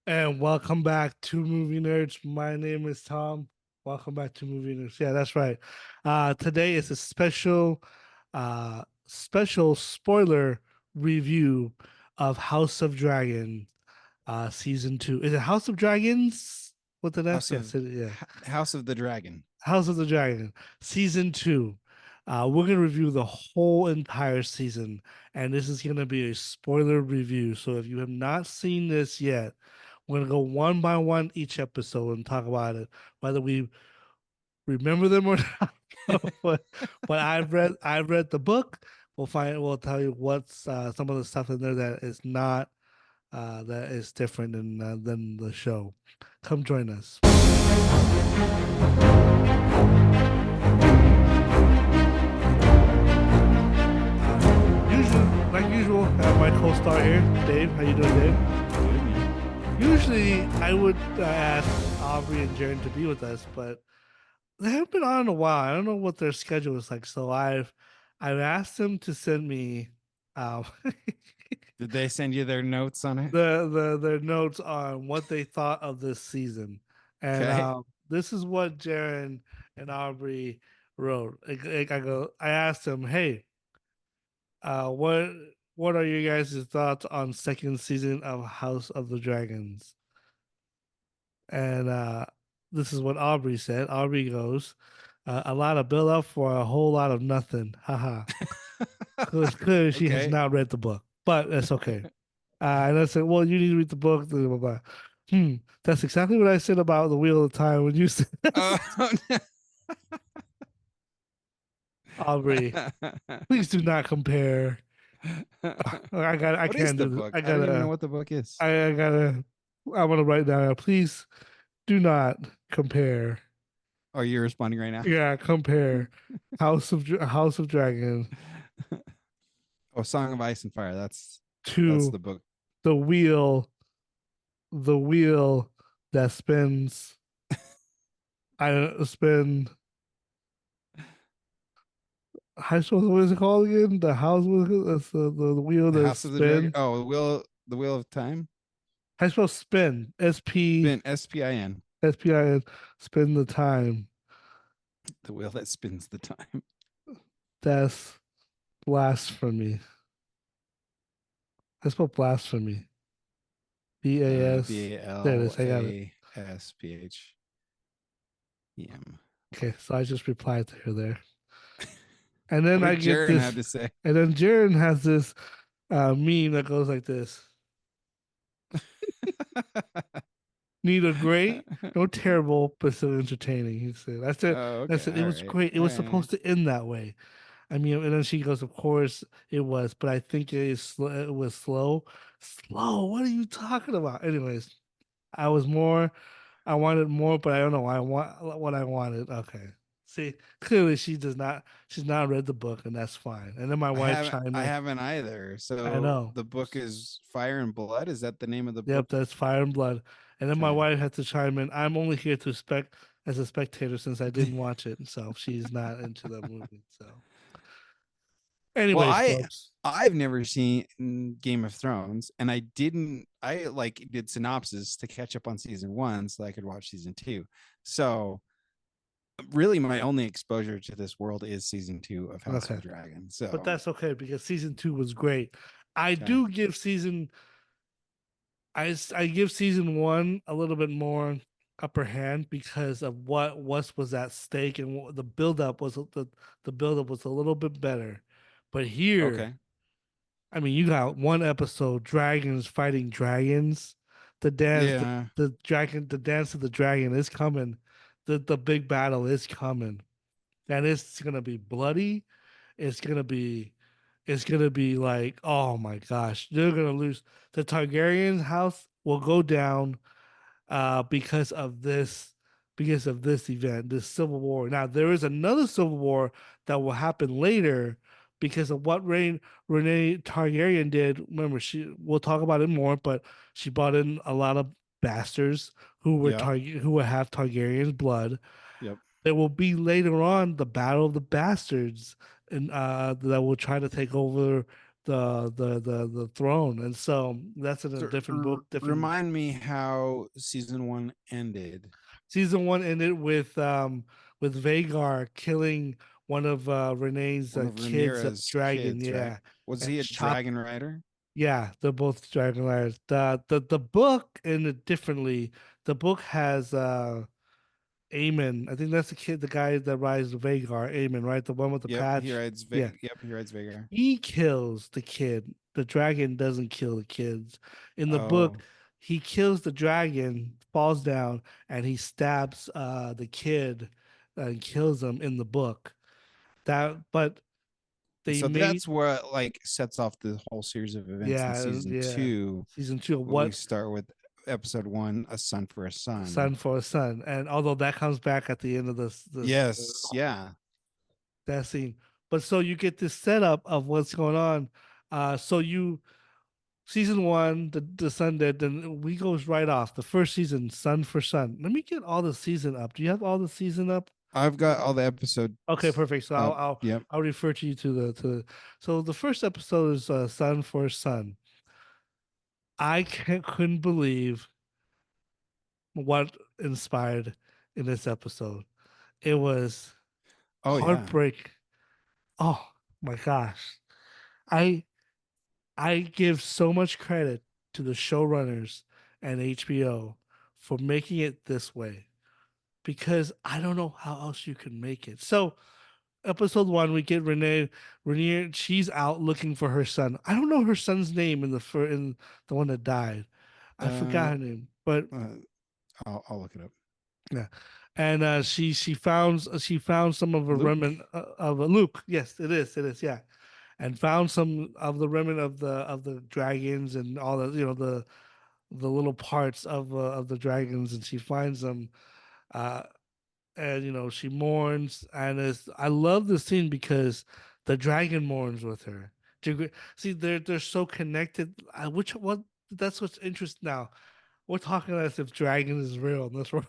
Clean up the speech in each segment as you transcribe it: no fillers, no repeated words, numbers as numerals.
And welcome back to Movie Nerds. My name is Tom. Welcome back to Movie Nerds. Yeah, that's right. Today is a special spoiler review of House of Dragon, season 2. Is it House of Dragons with an S? House Yes, of yeah. House of the Dragon. House of the Dragon, season 2. We're gonna review the whole entire season, and this is gonna be a spoiler review. So if you have not seen this yet, we're gonna go one by one each episode and talk about it, whether we remember them or not. but I've read the book. We'll tell you what's some of the stuff in there that is not that is different than the show. Come join us. Like usual, I have my co-star here, Dave. How you doing, Dave? Good man. Usually, I would ask Aubrey and Jaren to be with us, but they haven't been on in a while. I don't know what their schedule is like, so I've asked them to send me um, Did they send you their notes on it? their notes on what they thought of this season, and Okay. this is what Jaren and Aubrey wrote. I asked them, hey. What are your guys' thoughts on second season of House of the Dragons? And this is what Aubrey said. Aubrey goes, a lot of build up for a whole lot of nothing. Haha. Clearly she has Okay. not read the book, but that's okay. And I said, well, you need to read the book. Blah, blah, blah. That's exactly what I said about the Wheel of Time when you said Oh, Aubrey. Please do not compare. I what is can't the do this. book? I don't even know what the book is. I gotta, I want to write down. Please do not compare. Oh, you're responding right now. Yeah, compare House of Dragon Oh, Song of Ice and Fire. That's to the book. the the wheel that spins. I don't spin. How what is it called again? The house was that's the wheel The that House of the Dragon. spin. Oh, the Wheel of Time. How you spell spin? Spin SPIN. SPIN. Spin the time. The wheel that spins the time. That's blasphemy. I spell blasphemy. BAS. B A There it L is. I got it. A S P H E M. Okay, so I just replied to her there. And then What I did get Jaren have this, to say? and then Jaron has this meme that goes like this. Neither great nor terrible, but still entertaining. He said, "That's it. Oh, That's okay. it. It All was right. great. It All was right. supposed to end that way." I mean, and then she goes, "Of course it was, but I think it was slow. Slow. What are you talking about?" Anyways, I was more. I wanted more, but I don't know. I want what I wanted. Okay. See, clearly she does not. She's not read the book, and that's fine. And then my I wife haven't chimed I in. haven't either. I So know. the book is Fire and Blood. Is that the name of the Yep, book? that's Fire and Blood. And then my Okay. wife had to chime in. I'm only here to spec as a spectator since I didn't watch it, so she's not into the movie. So, Well, anyways, folks. I've never seen Game of Thrones, and I like did synopsis to catch up on season 1 so I could watch season 2. So really my only exposure to this world is season 2 of House of Okay, the Dragon. but So that's okay because season 2 was great. I okay. do give season I give season 1 a little bit more upper hand because of what was at stake and what the buildup was. The buildup was a little bit better, but here Okay. I mean, you got one episode, dragons fighting dragons. Yeah. The dance of the dragon is coming. The big battle is coming, and it's gonna be bloody. It's gonna be, it's gonna be like, oh my gosh, they're gonna lose. The Targaryen house will go down because of this event, this civil war. Now there is another civil war that will happen later because of what Renee Targaryen did. Remember, we'll talk about it more, but she brought in a lot of bastards Yep. who would have Targaryen's blood. Yep. There will be later on the Battle of the Bastards, and that will try to take over. the throne, and so that's in a So, different book, different remind me how season one ended. season one ended with Vagar killing one of Renee's One of kids, Rhaenyra's dragon, kids, right? yeah, Was and he a chopped. dragon rider? Yeah, they're both dragon riders. The book ended differently. The book has Aemon. I think that's the kid, the guy that rides the Vagar. Aemon, right? The one with the Yep, he patch. rides. Yeah, Yep, he rides Vhagar. he kills the kid. The dragon doesn't kill the kids. In the book, Oh, he kills the dragon, falls down, and he stabs the kid and kills him in the book. But they so made, that's what like sets off the whole series of events in yeah, season yeah, two. season two of Where we what start with episode one, a son for a son. son for a son. And although that comes back at the end of this Yes, yeah. that scene, but so you get this setup of what's going on. So you season one, the son dead, then we goes right off the first season, son for son. Let me get all the season up. Do you have all the season up? I've got all the episodes Okay, perfect. So I'll up. I'll, Yep. I'll refer to you to the. So the first episode is son for son. Couldn't believe what inspired in this episode. It was Oh yeah. heartbreak. Oh my gosh. I I give so much credit to the showrunners and HBO for making it this way because I don't know how else you can make it. So episode one, we get Renee, she's out looking for her son. I don't know her son's name in the one that died. I forgot Uh, her name, but uh I'll look it up. yeah, and she found some of a Luke. remnant of a Luke. Yes, it is. Yeah, and found some of the remnant of the dragons and all the the little parts of the dragons, and she finds them. Uh, and she mourns, and I love the scene because the dragon mourns with her. See, they're so connected. Which what That's what's interesting now. We're talking as if dragon is real in this world,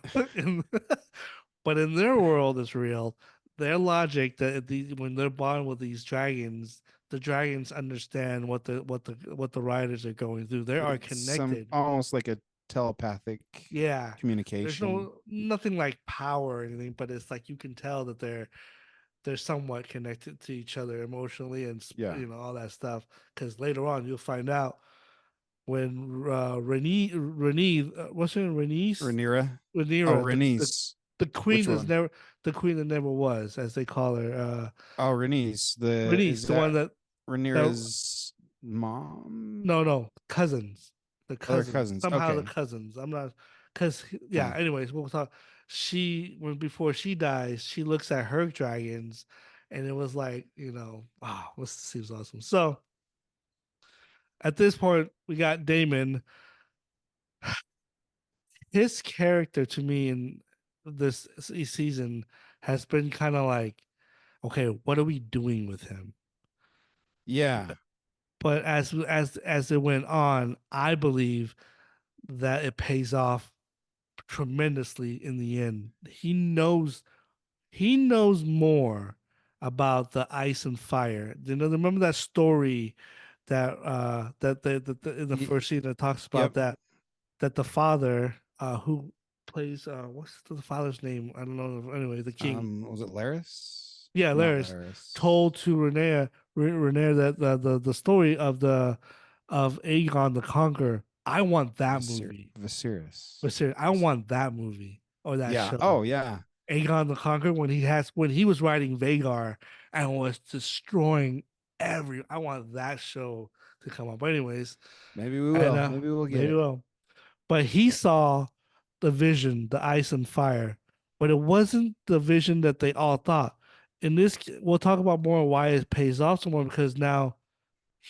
but in their world, it's real. Their logic that when they're born with these dragons, the dragons understand what the riders are going through. They are It's some connected. almost like a telepathic Yeah, there's communication. nothing like power or anything, but it's like you can tell that they're somewhat connected to each other emotionally and Yeah. all that stuff. Because later on, you'll find out when Renee, what's her name, Renice, Rhaenyra. Oh, Rhaenyra, Rhaenys. the queen Which is one? never the queen that never was, as they call her. Oh, Rhaenys. The Renice, is the one that that Rhaenyra's mom? no cousins, the Other cousins cousins. somehow the Okay. cousins. I'm not because yeah. Okay. Anyways, we'll talk. She when before she dies, she looks at her dragons, and it was like wow, this seems awesome. So at this point, we got Damon. His character to me in this season has been kind of like, okay, what are we doing with him? Yeah. But as it went on, I believe that it pays off tremendously in the end. He knows more about the ice and fire. Remember that story that in the Y- first season it talks yep. about that the father who plays what's the father's name? I don't know. Anyway, the king. Was it Laris? Yeah, Not Laris Laris. told to Renee that the story of Aegon the Conqueror. I want that movie. Viserys. But seriously, I want that movie or that Yeah. show. Oh, yeah. Aegon the Conqueror when he was riding Vagar and was destroying every. I want that show to come up. But anyways, Maybe we and will. Maybe we'll get maybe it. will. But he saw the vision, the ice and fire, but it wasn't the vision that they all thought. In this, we'll talk about more why it pays off so more because now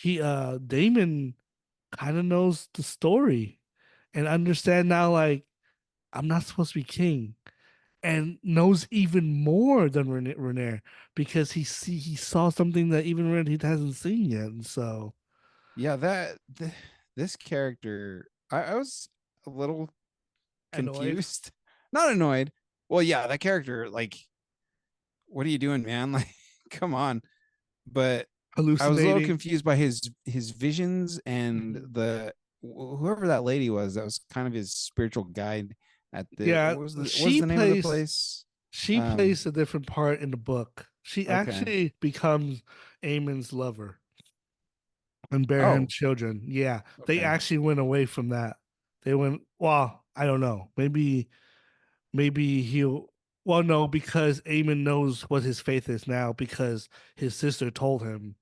Damon kind of knows the story and understand now like I'm not supposed to be king and knows even more than Renier because he saw something that even Renier hasn't seen yet. And so Yeah, this character, I was a little annoyed. confused. Not annoyed. Well, yeah, that character, like, what are you doing, man? Like, come on. But I was a little hallucinating. confused by his visions and Mhm. whoever that lady was that was kind of his spiritual guide at the Yeah, what was she the name of the plays place? she Um plays a different part in the book. She okay. actually becomes Aemon's lover and bear him Oh, children. Yeah, they okay. actually went away from that. They went, well, I don't know. Maybe he'll, well, no, because Aemon knows what his faith is now because his sister told him.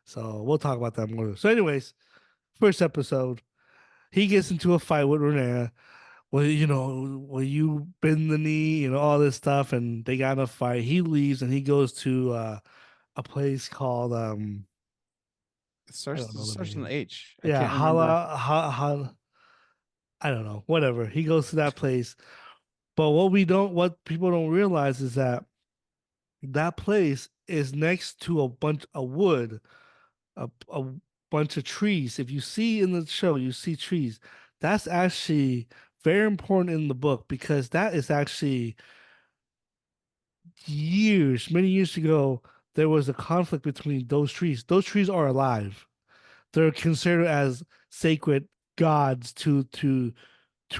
So we'll talk about that more. So, anyways, first episode, he gets into a fight with Renea. Well, will you bend the knee, all this stuff, and they got in a fight. He leaves and he goes to a place called I don't It know the starts on name. the H. I Yeah, can't remember. I don't know, whatever. He goes to that place. But what people don't realize is that that place is next to a bunch of wood, a bunch of trees. If you see in the show, you see trees. That's actually very important in the book because that is actually many years ago, there was a conflict between those trees. Those trees are alive. They're considered as sacred gods to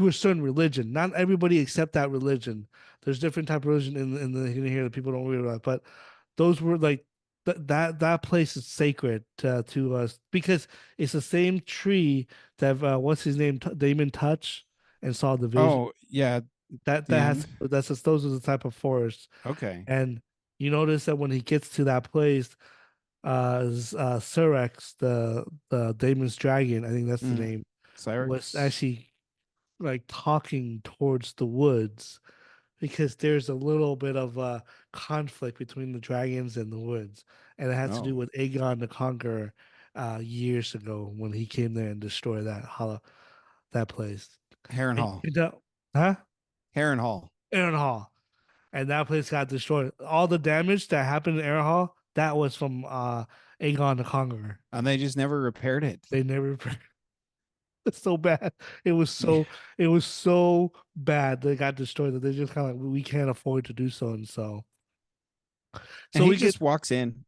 a certain religion. Not everybody accept that religion. There's different type of religion in here that people don't realize. But those were like that place is sacred to us because it's the same tree that what's his name Damon touched and saw the vision. Oh, yeah, the end. Those are the type of forests. Okay. And you notice that when he gets to that place, Surex, the Damon's dragon, I think that's the Mm. name, was Cyrix. actually like talking towards the woods because there's a little bit of conflict between the dragons and the woods, and it has to do Oh, with Aegon the Conqueror years ago when he came there and destroyed that place. Heron And Hall. huh? Heron Hall. Aaron Hall, and that place got destroyed. All the damage that happened in Aaron Hall that was from Aegon the Conqueror. And they just never repaired it. They never. It's so bad. It was so it was so bad they got destroyed that they just kind of like we can't afford to do so, and And so he we get. just walks in.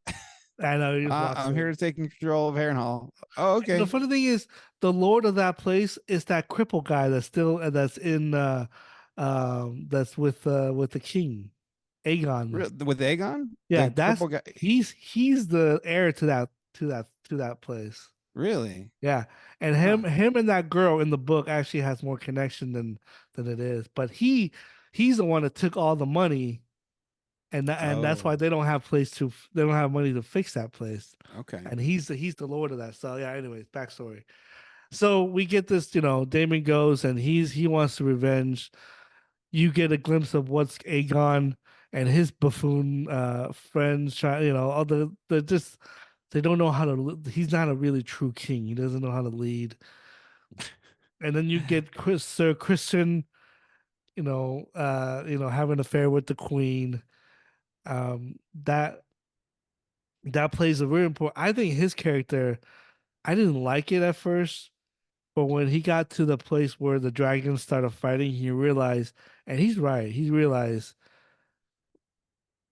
I know he just walks I'm here in. to take control of Heron Hall. Oh, And the okay. funny thing is, the lord of that place is that cripple guy that's still that's in that's with the king, Aegon. With Aegon, Yeah, the that's cripple guy. he's the heir to that place. Really? Yeah, and Huh. him and that girl in the book actually has more connection than it is. But he's the one that took all the money, and that's why Oh, they don't have money to fix that place. okay. And he's the lord of that. So yeah. Anyways, backstory. So we get this. Damon goes and he wants to revenge. You get a glimpse of what's Aegon and his buffoon friends try. All the just they don't know how to. He's not a really true king. He doesn't know how to lead. And then you get Sir Christian, having an affair with the queen. That plays a very important. I think his character. I didn't like it at first, but when he got to the place where the dragons started fighting, he realized, and he's right. He realized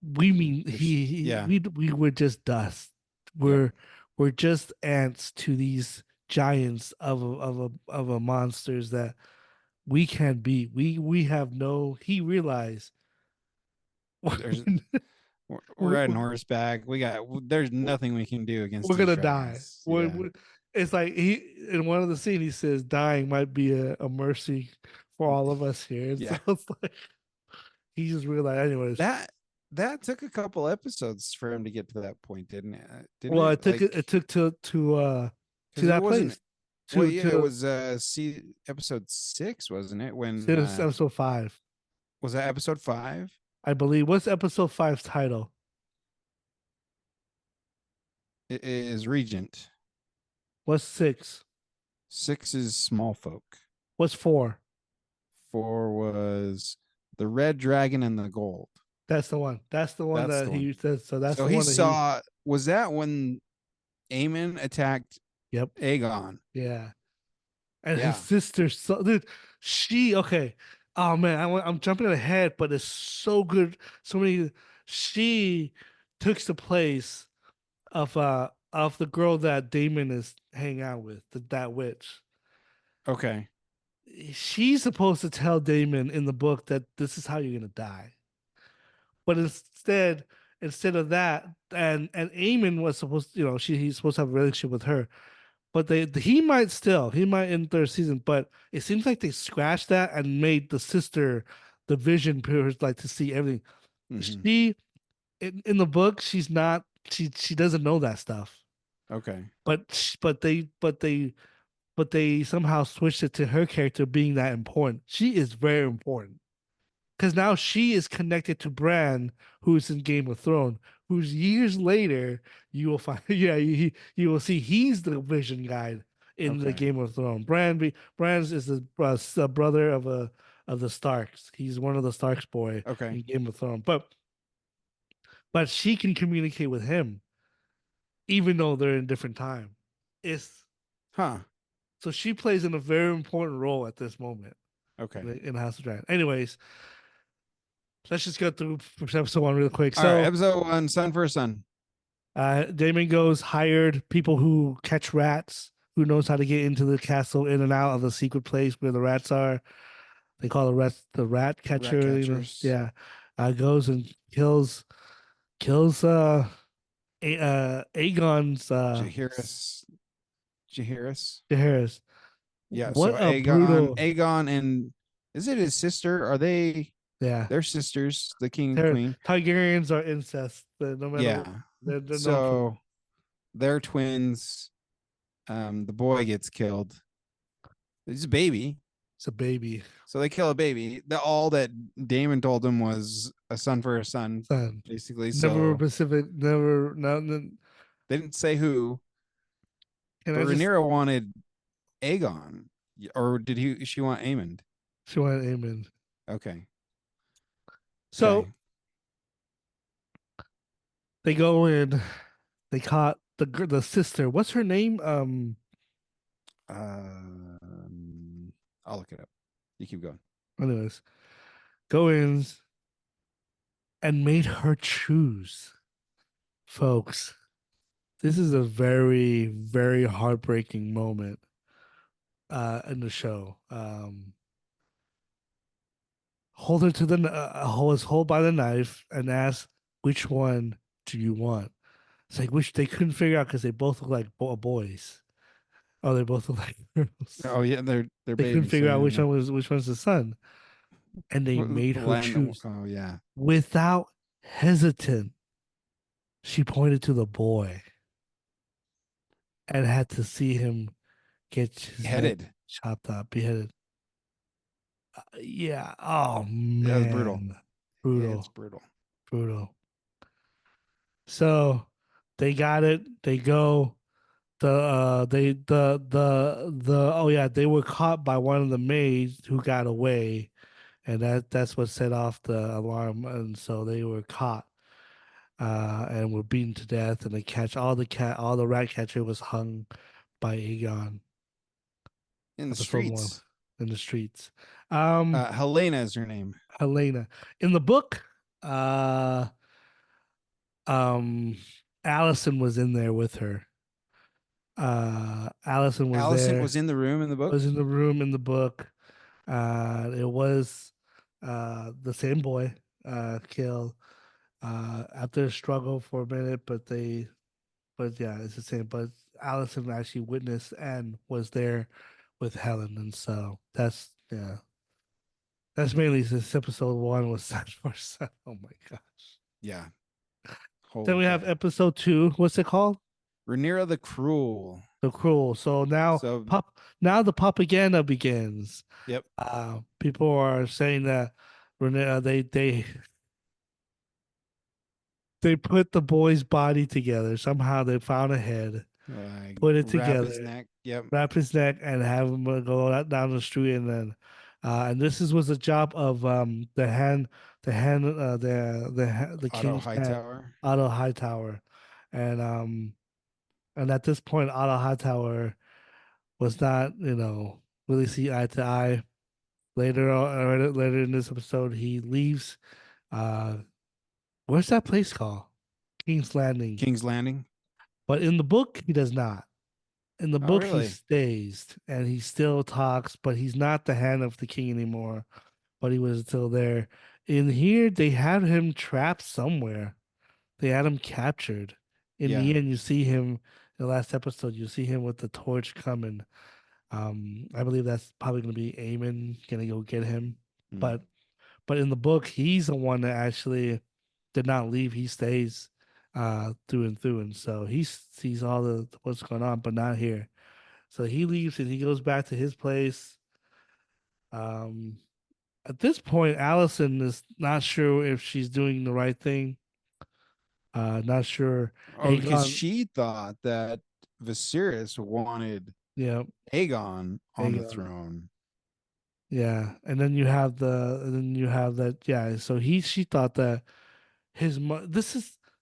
we mean Yeah. we were just dust. Yep. We're just ants to these giants of a monsters that we can't beat. We have no. He realized There's we're we're, riding we're, horseback. There's nothing we can do against we're these gonna die. dragons. Yeah. It's like he in one of the scenes he says dying might be a mercy for all of us here. And so Yeah. it's like he just realized, anyways. That that took a couple episodes for him to get to that point, didn't it? Didn't Well, it? it Like took to because it that wasn't place well, to yeah, it to was see episode 6, wasn't it? When since episode 5, was that episode 5? I believe. What's episode five's title? It is Regent. What's 6? 6 is Small Folk. What's 4? 4 was the Red Dragon and the Gold. That's the one. That's the one That's that the one. he says. So that's So the he one that he. saw was that when Aemon attacked Yep. Aegon? Yeah. And his Yeah. sister, so dude, she okay. Oh man, I'm jumping ahead, but it's so good. So many. She took the place of of the girl that Damon is hanging out with, that witch. Okay. She's supposed to tell Damon in the book that this is how you're gonna die. But instead of that, and Eamon was supposed, he's supposed to have a relationship with her. But he might in third season, but it seems like they scratched that and made the sister the vision like to see everything. Hmm. She in the book, she's not she doesn't know that stuff. Okay. But they somehow switched it to her character being that important. She is very important because now she is connected to Bran, who's in Game of Thrones, who's years later you will find, yeah, you will see he's the Vision guide in the Okay. Game of Thrones. Bran is the brother of the Starks. He's one of the Starks boy Okay. in Game of Thrones, but she can communicate with him even though they're in different time. It's Huh. so she plays in a very important role at this moment Okay. in House of Dragon. Anyways, let's just go through episode one real quick. All right. So Episode one, Son for Son. Damon goes hired people who catch rats, who knows how to get into the castle in and out of the secret place where the rats are. They call the rats the rat Rat catcher. catchers. Yeah. Goes and kills Aegon's Jahiris. Jahiris. Harris. Yeah. What So a Aegon, brutal. Aegon, and is it his sister? Are they? Yeah. They're sisters. The king and queen. Targaryens are incest. No matter what, Yeah. they're known for So they're twins. The boy gets killed. He's a baby. it's a baby So they kill a baby. All that Damon told him was a son for a son, son. basically. Never So Pacific. Never. No. they didn't say who, Can but I just? Rhaenyra wanted Aegon, or did he? She want Aemond? She wanted Amen. Okay, So okay. they go in. They caught the sister. What's her name? I'll look it up. You keep going. Anyways, go in and made her choose, folks. This is a very very heartbreaking moment in the show. Hold her to the was hold by the knife and ask which one do you want. It's like which they couldn't figure out because they both look like boys. Oh, they both look like girls. Oh yeah, they're They couldn't babies, so figure out yeah, no. which one's the son, and they made The her land. choose Oh yeah, without hesitant. She pointed to the boy and had to see him get his neck headed. chopped up, beheaded. Yeah. Oh That was brutal. man, It's brutal, brutal. brutal. So they got it. They go. The oh yeah, they were caught by one of the maids who got away, and that's what set off the alarm, and so they were caught and were beaten to death, and they catch all the rat catcher was hung by Aegon. In the Episode one streets. in the streets. Um, Helena is her name. Helena in the book. Uh, um, Allison was in there with her. Allison was Allison there. was in the room in the book. Was in the room in the book. It was the same boy killed after a struggle for a minute, but yeah, it's the same. But Allison actually witnessed and was there with Helen, and so that's yeah, that's mainly since episode one was set for set. Oh my gosh! Yeah. Then Holy we have crap. episode two. What's it called? Rhaenyra the Cruel. The Cruel. So now So, now the propaganda begins. yep. People are saying that they put the boy's body together. Somehow they found a head, put it Wrap his together, neck. Yep. wrap his neck, and have him go down the street. And then, and this was the job of the Otto king's hand, Hightower. Otto Hightower, and and at this point, Otto Hightower was not really see eye to eye. Later in this episode, he leaves. Uh, where's that place called? King's Landing. King's Landing. But in the book, he does not. In the Oh, book, he really? stays and he still talks, but he's not the hand of the king anymore. But he was still there. In here, they had him trapped somewhere. They had him captured. In Yeah. the end, you see him in the last episode. You see him with the torch coming. I believe that's probably going to be Aemon gonna go get him. Mm. But in the book, he's the one that actually did not leave. He stays through and through, and so he sees all the what's going on, but not here. So he leaves and he goes back to his place. Um, at this point, Allison is not sure if she's doing the right thing. Not sure. Oh, because Aegon, she thought that Viserys wanted yeah, Aegon on the Aegon, throne. yeah. And then you have that, yeah. So she thought that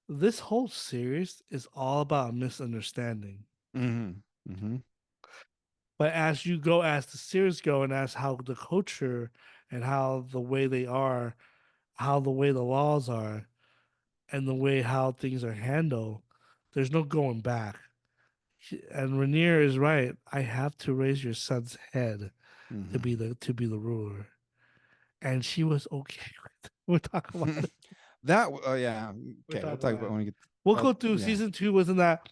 this whole series is all about misunderstanding. Mm-hmm. Mm-hmm. But as the series go, and as how the culture and how the way they are, how the way the laws are, and the way how things are handled, there's no going back. And Rainier is right. I have to raise your son's head Mm-hmm. to be the ruler. And she was okay with it. We'll talk about it. That oh yeah. We'll Okay, we'll talk talk about about it. when we get We'll go through yeah. season two. Wasn't that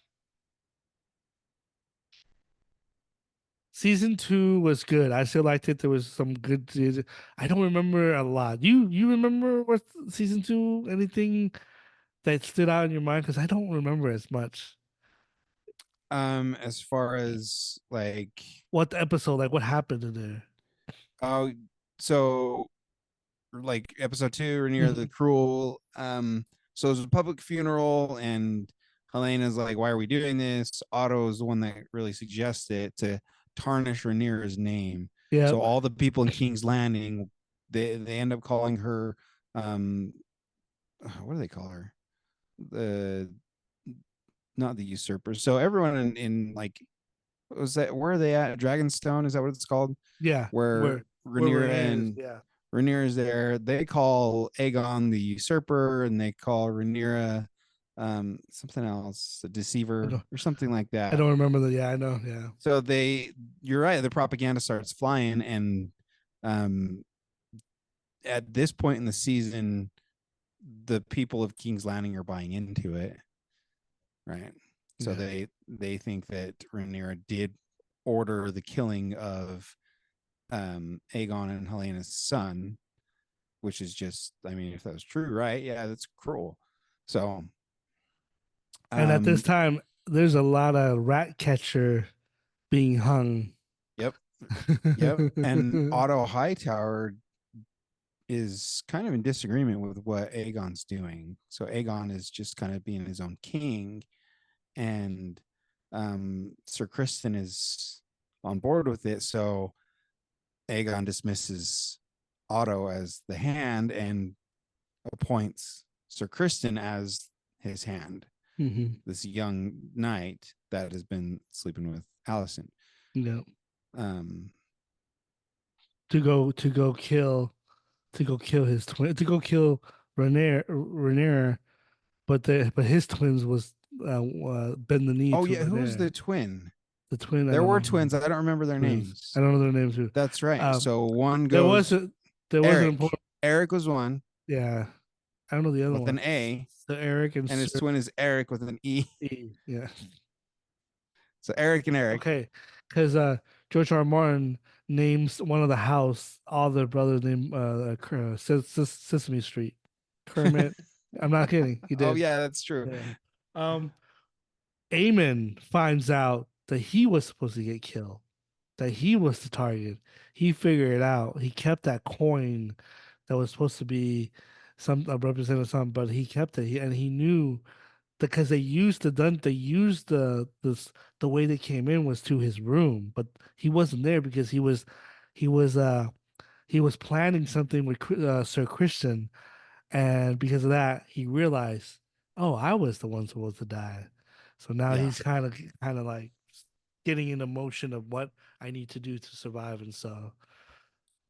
season two was good? I still liked it. There was some good. I don't remember a lot. You remember what season two? Anything that stood out in your mind? Because I don't remember as much. As far as like What episode? Like what happened in there? oh so like episode two or near the Mhm. cruel so it was a public funeral and Helena's like, why are we doing this? Otto is the one that really suggests it to tarnish Rhaenyra's name. So Yep. all the people in King's Landing, they end up calling her um what do they call her? The not the usurpers. So everyone in like what was that, where are they at? Dragonstone, is that what it's called? Yeah. Where Where Rhaenyra Rainier is. and Yeah. Rhaenyra is there. They call Aegon the usurper, and they call Rhaenyra something else, a I deceiver don't. or something like I that. don't remember the. Yeah. I know. Yeah. So you're right. The propaganda starts flying, and um, at this point in the season, the people of King's Landing are buying into it, right? So Yeah. they think that Rhaenyra did order the killing of Aegon and Helena's son, which is just, I mean, if that was true, right? Yeah, that's cruel. So, And at this um, time, there's a lot of rat catcher being hung. yep, yep. And Otto Hightower is kind of in disagreement with what Aegon's doing. So Aegon is just kind of being his own king, and Sir Kristen is on board with it. So Aegon dismisses Otto as the hand and appoints Sir Kristen as his hand, Mhm. this young knight that has been sleeping with Allison. Yeah. Um, To go kill his twin to go kill Rhaenyra, but his twins was bend the knee oh to yeah, who was Rhaenyra. the twin? The twin, I There don't were know. twins. I don't remember their Twins. I names. don't know their names too. That's right. Um, So one there was goes a there was an Eric. important. Eric was one Yeah, I don't know the other with an one. A, So Eric and and his Sir twin is Eric with an E. E. Yeah. So Eric and Eric. Okay, because George R. R. Martin names one of the house all their brothers named Sesame Street. Kermit. I'm not kidding. He Oh did. yeah, that's true. Yeah. Um, Eamon finds out that he was supposed to get killed, that he was the target. He figured it out. He kept that coin that was supposed to be some represented something, but he kept it. And he knew because they used the way they came in was to his room, but he wasn't there because he was uh he was planning something with Sir Christian, and because of that, he realized, oh, I was the one supposed to die. So now Yeah, he's kind of like getting in the motion of what I need to do to survive, and so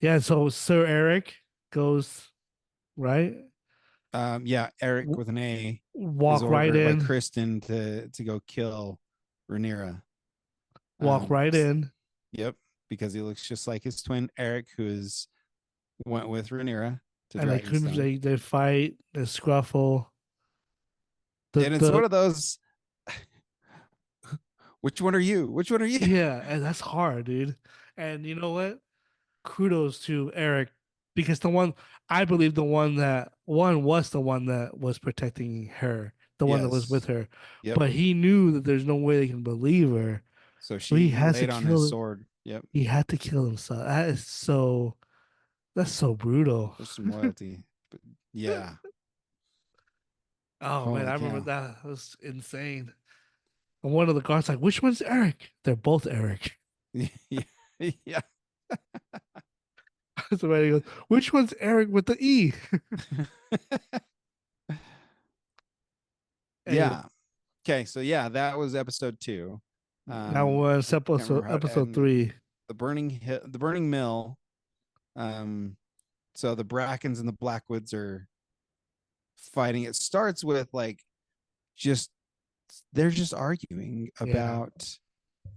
yeah. So Sir Eric goes right. Yeah, Eric W- with an A is walk right ordered by in, Kristen to go kill Rhaenyra. walk right S- in, yep, because he looks just like his twin Eric, who is went with Rhaenyra to and they couldn't. Dragonstone. They fight, they scruffle. And it's The one of those. Which one are you? Which one are you? Yeah, and that's hard, dude. And you know what? Kudos to Eric because the one I believe the one that one was the one that was protecting her, the one that was with Yes. her, Yep. but he knew that there's no way they can believe her, So so he she has to laid on his kill. sword. Yep. He had to kill himself. That is so. That's so brutal. There's some loyalty. But yeah. Oh man, Holy I remember cow. that. That was insane. And one of the guards like, "Which one's Eric?" They're both Eric. yeah. Yeah. Somebody goes, "Which one's Eric with the E?" Hey, Yeah. Okay. So yeah, that was episode 2. that was I can't remember how episode and 3. the burning mill. Um, so the Brackens and the Blackwoods are fighting. It starts with like just they're just arguing Yeah, about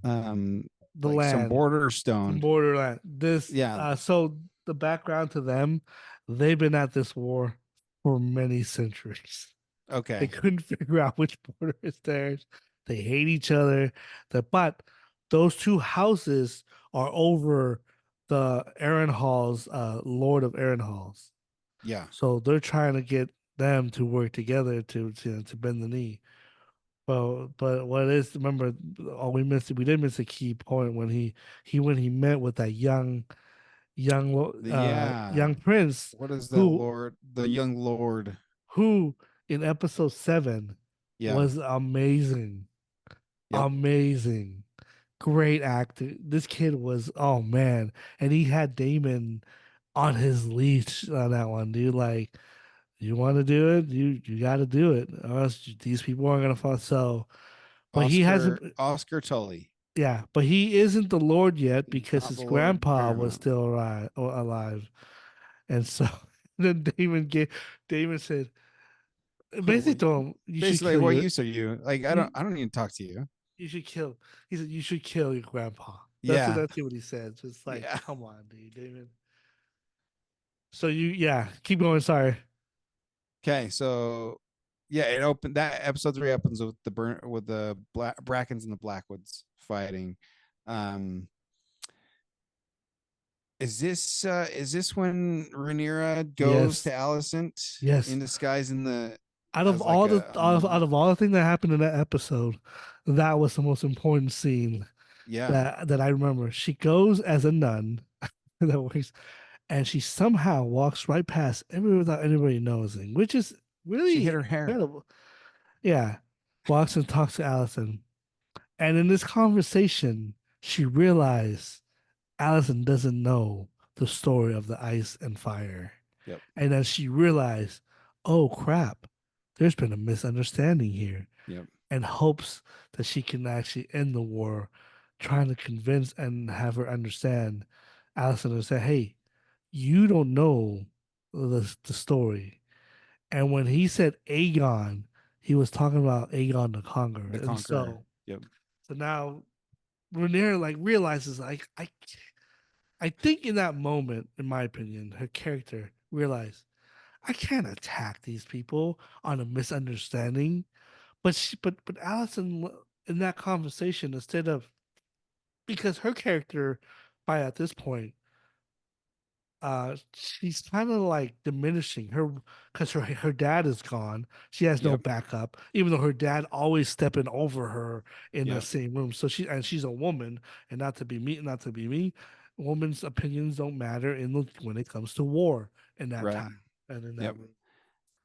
um the like some land, border the stone. borderland. This, Yeah. so the background to them, they've been at this war for many centuries. They Okay. couldn't figure out which border is theirs. They hate each other. But those two houses are over the Aaron Halls, Lord of Aaron Halls. Yeah. So they're trying to get them to work together to bend the knee. But what it is, remember, oh, we did miss a key point when when he met with that Yeah. young prince What is that who lord? The young lord. who in episode 7 Yeah. was amazing. Yep. Amazing. Great actor. This kid was, oh man. And he had Damon on his leash on that one, dude. Like, you want to do it? You got to do it. Or else these people aren't gonna fall. So, but he hasn't. Oscar Tully, Yeah, but he isn't the Lord yet because not his the Lord grandpa was Paramount. still alive. And so then Damon said, basically What, told him, "You should basically, kill what your use are you? Like, you I don't need to talk to you. you should kill." He said, "You should kill your grandpa." Yeah. That's what he said. So it's like, Yeah. come on, dude, Damon. So yeah, keep going. Sorry. Okay. So, yeah, it opened that episode 3 opens with the Brackens and the Blackwoods fighting. Um, is this when Rhaenyra goes to Yes, Alicent yes. in disguise in the Out of as like all the a monk? out of all the things that happened in that episode, that was the most important scene Yeah. that I remember. She goes as a nun that works, and she somehow walks right past everyone without anybody noticing, which is She hit really her hair. incredible. Yeah, walks and talks to Allison, and in this conversation, she realized Allison doesn't know the story of the ice and fire. Yep. And then she realized, oh crap, there's been a misunderstanding here, Yep. and hopes that she can actually end the war, trying to convince and have her understand Allison and say, hey, you don't know the story. And when he said Aegon, he was talking about Aegon the Conqueror. The And Conqueror. so, Yep. so now Rhaenyra like realizes like I think in that moment, in my opinion, her character realized I can't attack these people on a misunderstanding. But Allison in that conversation, instead of because her character by at this point, she's kind of like diminishing her because her dad is gone. She has no Yep. backup, even though her dad always stepping over her in that Yep. same room. So she's a woman, and not to be me, women's opinions don't matter when it comes to war in that Right. time and in that Yep. room.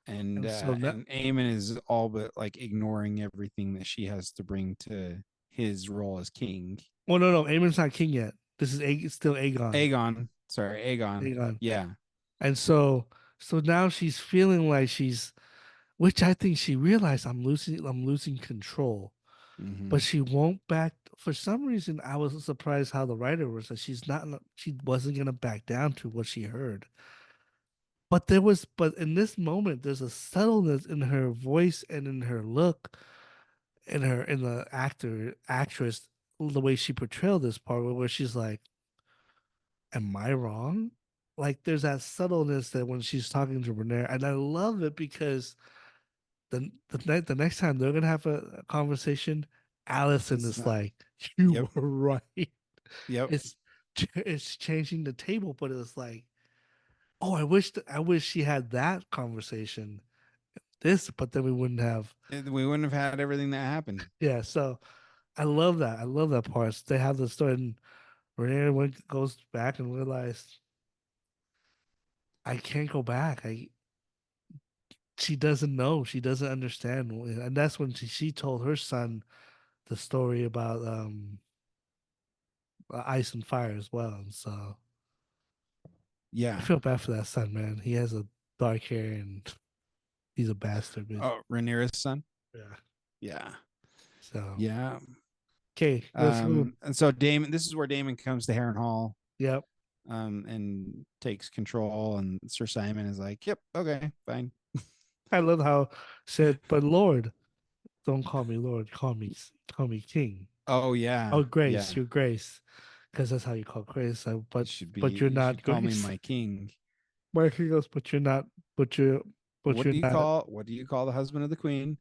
And And Eamon is all but like ignoring everything that she has to bring to his role as king. well, no, Aemon's not king yet. This is still Aegon. Aegon. Sorry, Aegon. Aegon. Yeah. And so now she's feeling like which I think she realized I'm losing control. But Mm-hmm. she won't back for some reason. I was surprised how the writer was that she wasn't gonna back down to what she heard. but in this moment, there's a subtleness in her voice and in her look, in the actress, the way she portrayed this part, where she's like, "Am I wrong?" Like there's that subtleness that when she's talking to Renee, and I love it because the next time they're gonna have a conversation, Allison It's is not. like, "You Yep. were right." Yep. It's it's changing the table, but it's like, oh, I wish she had that conversation. This, but then we wouldn't have. We wouldn't have had everything that happened. Yeah, so I love that. I love that part. They have the story, and Renee goes back and realized I can't go back. I She doesn't know. She doesn't understand, and that's when she told her son the story about ice and fire as well. And so I Yeah. feel bad for that son, man. He has a dark hair and he's a bastard, bitch. Oh, Rhaenyra's son. Yeah. Yeah. So Yeah. okay, let's go. And so Damon, this is where Damon comes to Harrenhal, Yep. and takes control, and Sir Simon is like, "Yep, okay, fine." I love how said, but Lord, don't call me Lord, call me King. Oh Oh, yeah, Grace, yeah. your Grace, because that's how you call Grace. It should be. But you're You not should call me Grace. my king. Where he goes, but you're not, but you're, but you're not What do you call the husband of the queen?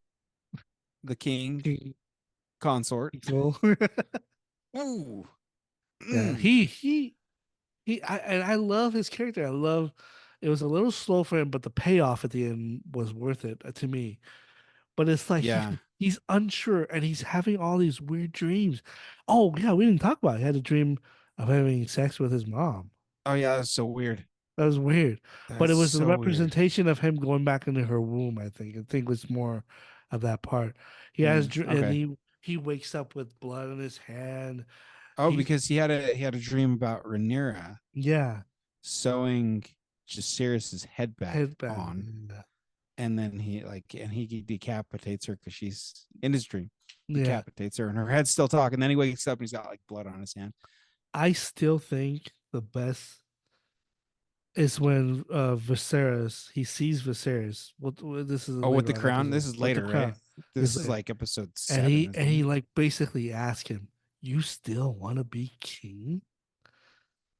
The king King. consort. So, Ooh. yeah, Mm. and I love his character. I love. It was a little slow for him, but the payoff at the end was worth it to me. But it's like Yeah. he's unsure and he's having all these weird dreams. Oh yeah, we didn't talk about it. He had a dream of having sex with his mom. Oh yeah, that's so weird. That was weird. But it That's was the so weird. representation of him going back into her womb, I think. I think it was more of that part. And Okay. he wakes up with blood on his hand. Oh, He's because he had a dream about Rhaenyra yeah, sewing Jacaerys's head back headband. on, Yeah. and then he decapitates her because she's in his dream, Yeah. decapitates her, and her head's still talking. Then he wakes up and he's got like blood on his hand. I still think the best is when Viserys he sees Viserys. This is a Oh, with later the on crown. This episode is with the later, right? crown. This Is is later, like episode 7, and isn't he it? like basically asks him, "You still want to be king?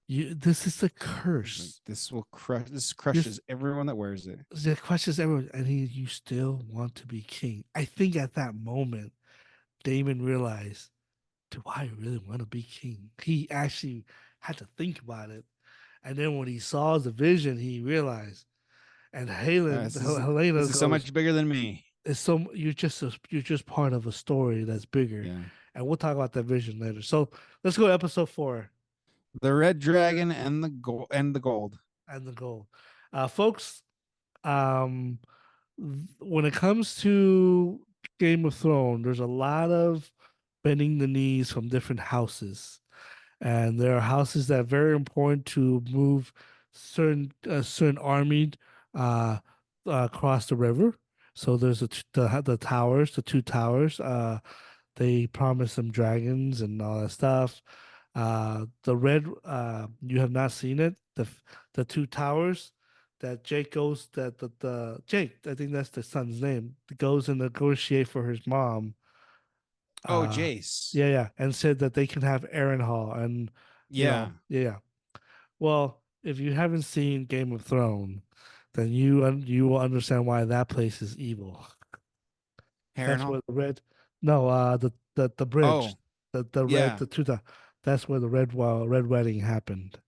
You this is a He's like, curse. this will crush. This This crushes everyone that wears it. the questions everyone." And you still want to be king? I think at that moment, Damon realized, "Do I really want to be king?" He actually had to think about it, and then when he saw the vision, he realized. And Helena This is so goes, much bigger than me. "It's so you're just part of a story that's bigger." Yeah. And we'll talk about that vision later. So let's go to episode 4 The red dragon and the gold. and the goal, folks. Um, when it comes to Game of Thrones, there's a lot of bending the knees from different houses. And there are houses that are very important to move certain army uh, across the river. So there's the towers, the two towers. They promise them dragons and all that stuff. The red, you have not seen it. The two towers that Jake goes that the Jake, I think that's the son's name, goes and negotiate for his mom. Oh, Uh, Jace. yeah, and said that they can have Aaron Hall, and Yeah. yeah. Well, if you haven't seen Game of Thrones, then you will understand why that place is evil. That's Harrenhal. where the red, no, the bridge, Oh, the red, yeah. that's where the red wedding happened.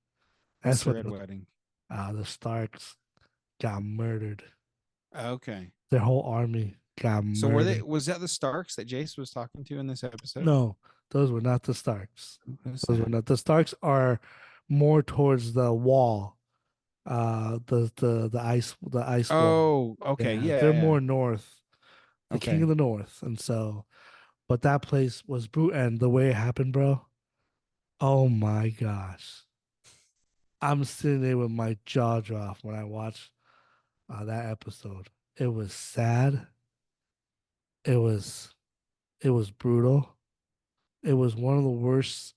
What's That's the where red wedding? the Starks got murdered. Okay. Their whole army got So were they? murdered. Was that the Starks that Jace was talking to in this episode? No, those were not the Starks. Who's Those were that? not the Starks. Are more towards the wall, the ice wall. Oh, okay. Yeah, Yeah, they're yeah. more north, the king of Okay. the north, and so. But that place was brutal, and the way it happened, bro. Oh my gosh, I'm sitting there with my jaw dropped when I watched that episode. It was sad. It was it was brutal. It was one of the worst,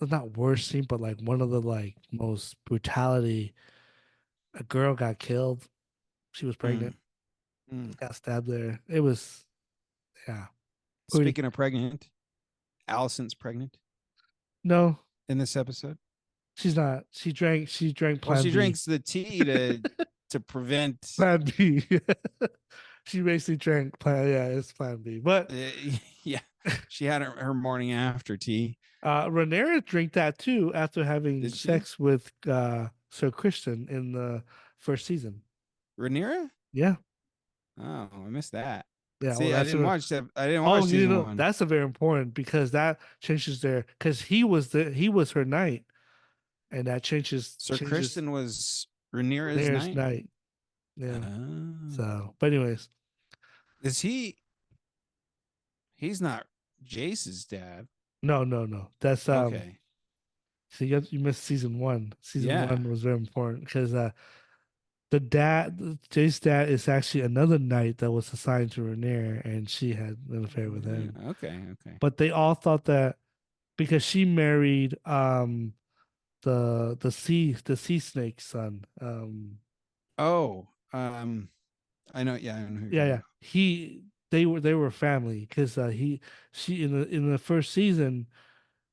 not worst scene, but like one of the like most brutality A girl got killed. She was Mm, pregnant. mm. Got stabbed there. It was yeah. Pretty Speaking of pregnant, Allison's pregnant no, in this episode. she's not. She drank Well, Plan she B. drinks the tea to prevent. Plan B. She basically drank Plan. Yeah, it's Plan B. But Uh, yeah, she had her morning after tea. Rhaenyra drank that too after having Did she? sex with Sir Christian in the first season. Rhaenyra? Yeah, Oh, I missed that. yeah. Well, See, I that's didn't a watch that. I didn't oh, watch you season know, one. that's a very important because that changes their because he was her knight, and that Sir changes Kristen was Rhaenyra's Rhaenyra's knight. knight. Yeah. Oh, So, but anyways, is he? He's not Jace's dad. no, no, no. That's Okay. so you missed season one. Season Yeah. one was very important because Jay's dad is actually another knight that was assigned to Rhaenyra, and she had an affair with him. Okay. Okay. But they all thought that because she married the sea snake son. Oh, I know. Yeah, I know who you're Yeah, talking yeah. about. They were family because she in the first season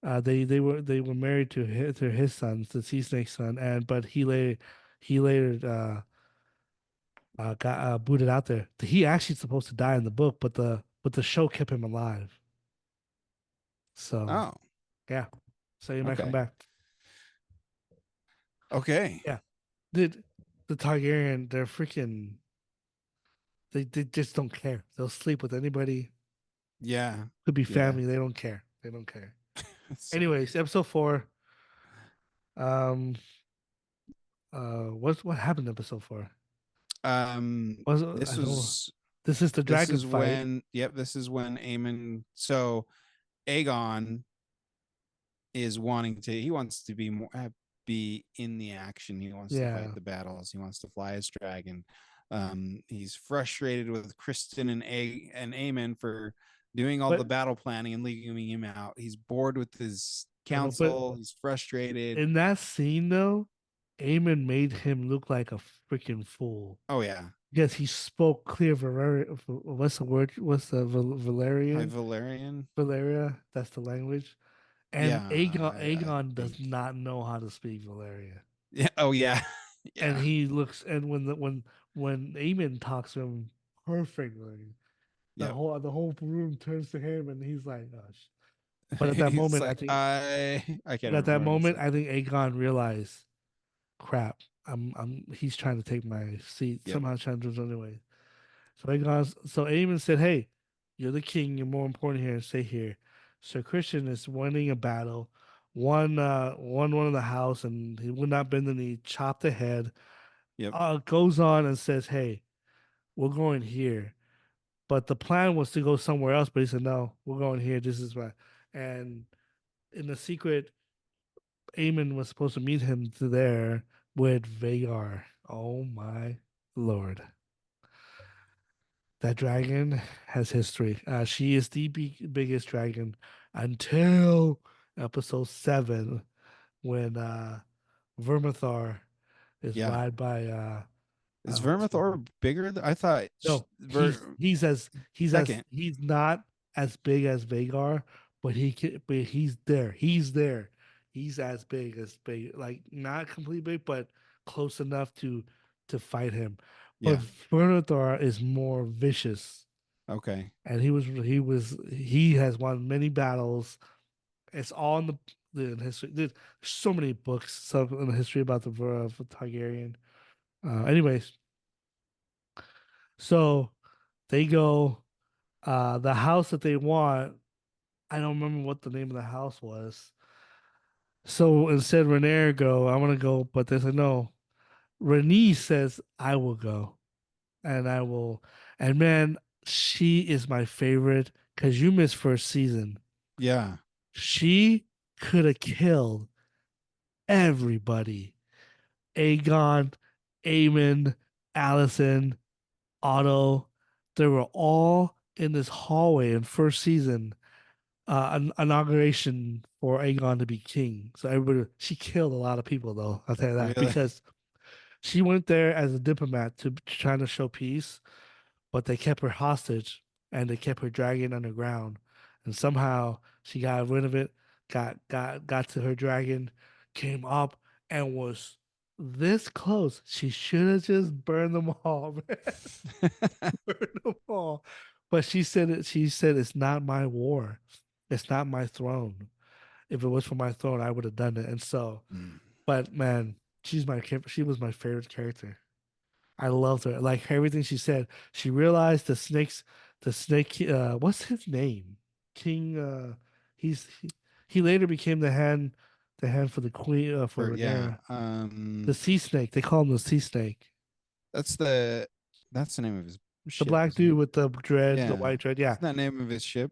they were married to his sons, the sea snake son, and but he later got booted out there. He actually supposed to die in the book, but the show kept him alive. So Oh, yeah, so he might come okay. back. Okay. Yeah, the Targaryen, they're freaking. They just don't care. They'll sleep with anybody. Yeah. Could be Yeah. family. They don't care. They don't care. That's so Anyways, weird. episode four. Um. What happened in episode four? Was I This don't. was This is the this dragon is fight. when yep, this is when Aemon so Aegon is wanting to he wants to be more be in the action. He wants to fight Yeah, the battles. He wants to fly his dragon. He's frustrated with Kristen and Aemon for doing all the but battle planning and leaving him out. He's bored with his I know, but council. He's frustrated. in that scene though, Eamon made him look like a freaking fool Oh yeah. because he spoke clear Valerian. What's the word? What's the Hi Valerian? Valerian. Valeria. That's the language. And Yeah, I Aegon does think. not know how to speak Valeria. Yeah. Oh yeah. And Yeah. he looks and when Aemon talks to him perfectly, the Yep. whole room turns to him and he's like, gosh. But at that He's moment, like, I but can't at that remember what he moment, said. I think Aegon realized, crap, he's trying to take my seat. Yep. Somehow trying to do it anyway. So Aemon said, hey, you're the king. You're more important here. Stay here. Sir Christian is winning a battle. Won one of the house, and he would not bend the knee. Chopped the head. Yep. Goes on and says, "Hey, we're going here." But the plan was to go somewhere else. But he said, "No, we're going here. This is why." And in the secret, Aemon was supposed to meet him to there with Vagar. Oh my lord. That dragon has history. She is the biggest dragon until episode 7 when Vermithor is Yeah. ride by Is what's his Vermithor bigger? I thought no, second. he's not as big as Vagar, but he's there. He's there. He's as big, like not completely big, but close enough to fight him. But Yeah. Vermithor is more vicious, Okay. and he has won many battles. It's all in the history. There's so many books stuff in the history about the Targaryen. Anyways, so they go. The house that they want, I don't remember what the name of the house was. So instead, Rhaenyra go, I want to go, but they said no. Rhaenys says, I will go, and I will. And man, she is my favorite because you missed first season. Yeah. She could have killed everybody. Aegon, Aemon, Allison, Otto. They were all in this hallway in first season an inauguration for Aegon to be king. So everybody, she killed a lot of people though. I'll tell you that Really? She went there as a diplomat to trying to show peace, but they kept her hostage and they kept her dragon underground. And somehow she got rid of it, got to her dragon, came up and was this close. She should have just burned them all, man. Burned them all. But she said it's not my war. It's not my throne. If it was for my throne, I would have done it. And so, Mm. but man, she was my favorite character. I loved her. Like everything she said. She realized the snake, what's his name? King, he later became the hand for the queen, for For yeah, Rhaenyra. The sea snake. They call him the sea snake. that's the name of his The ship, black isn't it? dude with the dread, the Yeah, white dread. Yeah. isn't that name of his ship?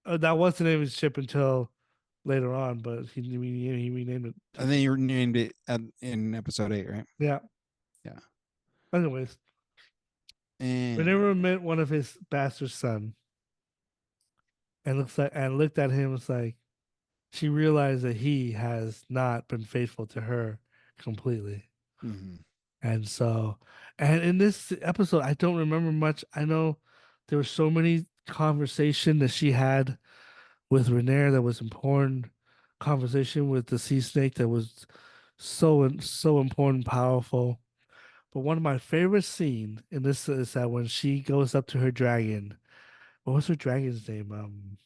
That was the name of his ship until later on, but he renamed it And to, then you named it in episode 8, right? yeah. Yeah. Anyways, And Rhaenyra met one of his bastard son and looked at him and was like, she realized that he has not been faithful to her completely. mhm. And so, and in this episode, I don't remember much. I know there were so many conversation that she had with Rhaenyra that was important. Conversation with the sea snake that was so important, powerful. But one of my favorite scenes in this is that when she goes up to her dragon. What was her dragon's name?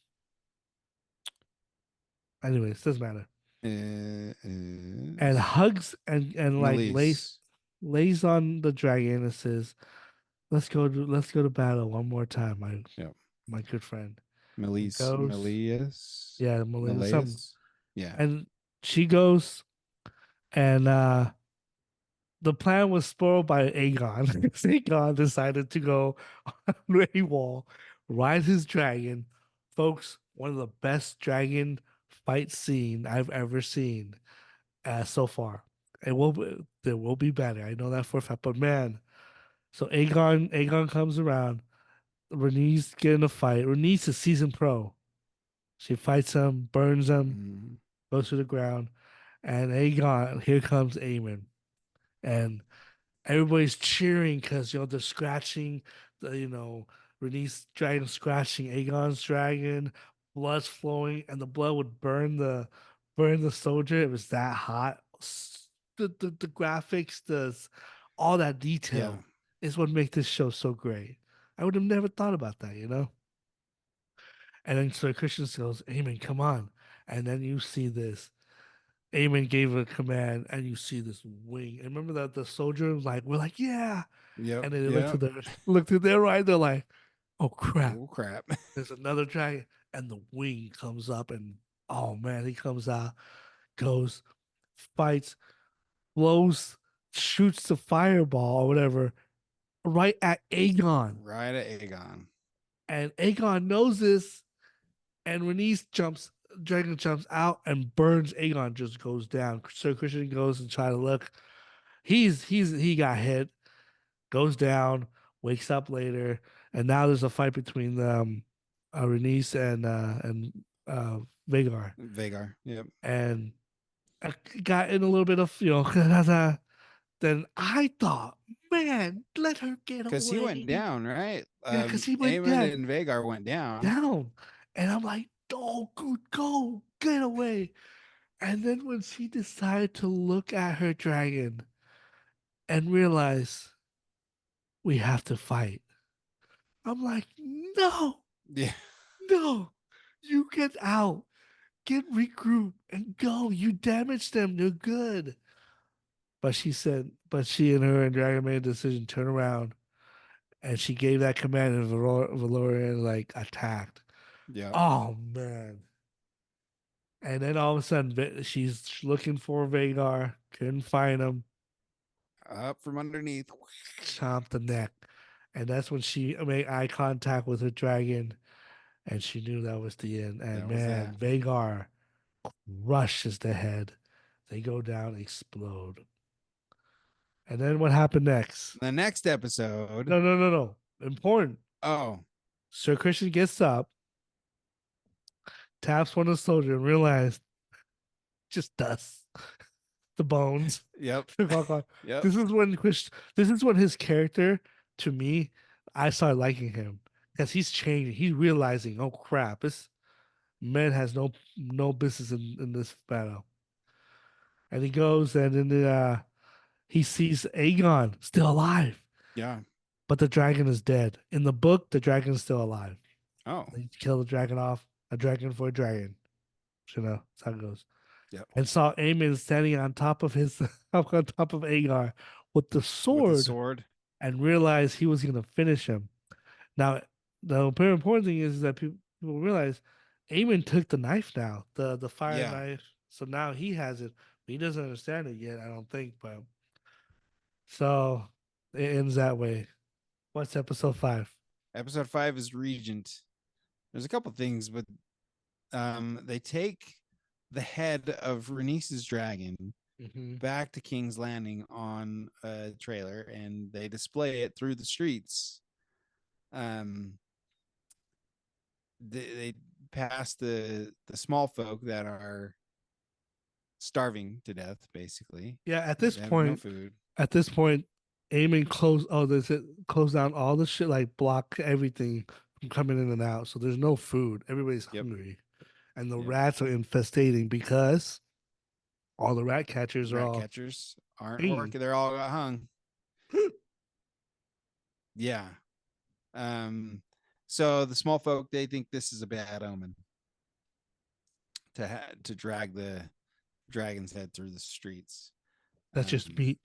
Anyways, doesn't matter. And Is hugs and like Melise. lays on the dragon and says, let's go to battle one more time, Yep. my good friend." And Melise. goes, Melius. yeah, Melina, some, Melius. Yeah. and she goes, and the plan was spoiled by Aegon. Aegon decided to go on a wall, ride his dragon. Folks, one of the best dragon fight scene I've ever seen so far. There will be better. I know that for a fact. But man, so Aegon comes around. Rhaenys get in a fight. Rhaenys is seasoned pro. She fights him, burns him, Mhm. goes to the ground, and Aegon, here comes Aemon. And everybody's cheering because they're scratching the Rhaenys dragon scratching Aegon's dragon, blood's flowing, and the blood would burn the soldier. It was that hot. The graphics, all that Yeah. detail is what makes this show so great. I would have never thought about that, you know? And then Sir Christian goes, Aemon, come on. And then you see this. Aemon gave a command, and you see this wing. And remember that the soldier was like, we're like, yeah. Yep. And then they Yep. look to their right, they're like, oh crap, Oh crap. there's another dragon. And the wing comes up, and oh man, he comes out, goes, fights, blows, shoots the fireball or whatever right at Aegon. Right at Aegon. And Aegon knows this, and Rhaenys dragon jumps out and burns Aegon, just goes down. Sir Christian goes and try to look. He got hit, goes down, wakes up later, and now there's a fight between Rhaenys and Vagar, Vagar. Yep. and I got in a little bit of then I thought, man, let her get Because he went away. down, right? Yeah, because he went Aemon and Vagar went down. down, and I'm like, oh, good, go get away. And then when she decided to look at her dragon and realize we have to fight, I'm like, no, Yeah. no, you get out, get regroup, and go. You damaged them. They're good. But she and her and Dragon made a decision, turn around, and she gave that command, and Valorian like attacked. Yep. Oh man! And then all of a sudden, she's looking for Vagar, couldn't find him, Up from underneath. chomped the neck, and that's when she made eye contact with her dragon, and she knew that was the end. And That was man, that. Vagar rushes the head. They go down, explode. And then what happened next? The next episode. No, no, no, no. Important. Oh, Sir Christian gets up, taps one of the soldiers, and realizes just dust. the bones. Yep. Yep. This is when this is when his character, to me, I started liking him because he's changing. He's realizing, oh crap, this man has no business in this battle. And he goes and then he sees Aegon still alive, Yeah. but the dragon is dead. In the book, the dragon is still alive. Oh. They kill the dragon off, a dragon for a dragon. You know, that's how it goes. Yep. And saw Aemon standing on top of his up on top of Aegon with the With the sword sword. and realized he was gonna finish him. Now, the very important thing is that people realize Aemon took the knife now, the fire Yeah. knife. So now he has it. He doesn't understand it yet, I don't think, but so it ends that way. What's episode 5? Episode 5 is Regent. There's a couple things, but they take the head of Rhaenys's dragon Mm-hmm. back to King's Landing on a trailer and they display it through the streets. Um, they pass the small folk that are starving to death, basically. Yeah, They have no food. at this point, Aemon closed. Oh, there's it. Close down all the shit, like block everything from coming in and out. So there's no food. Everybody's Yep. hungry, and the Yep. rats are infestating because all the rat catchers are Rat all catchers aren't hanging. working. They're all got hung. Yeah. So the small folk, they think this is a bad omen to drag the dragon's head through the streets. That's just Um, meat.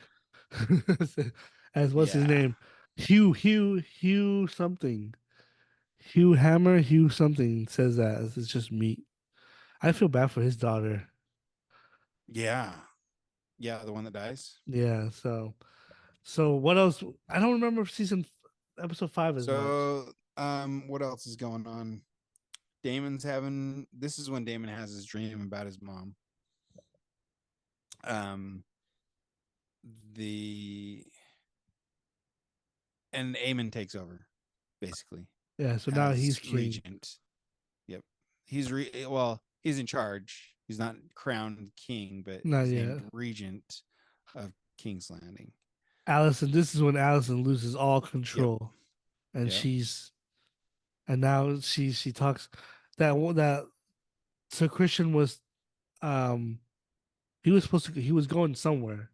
As what's his yeah. name? Hugh something. Hugh Hammer, Hugh something says that it's just meat. I feel bad for his daughter. Yeah. Yeah, the one that dies. Yeah, so what else? I don't remember episode 5 as much. So what else is going on? Damon's having this is when Damon has his dream about his mom. Um the and Aemon takes over, basically, Yeah, so now he's as king. regent. Yep. He's in charge. He's not crowned king, but Not he's yet. named regent of King's Landing. Allison, this is when Allison loses all Yep. control. And Yep. now she talks that so Christian was um he was going somewhere.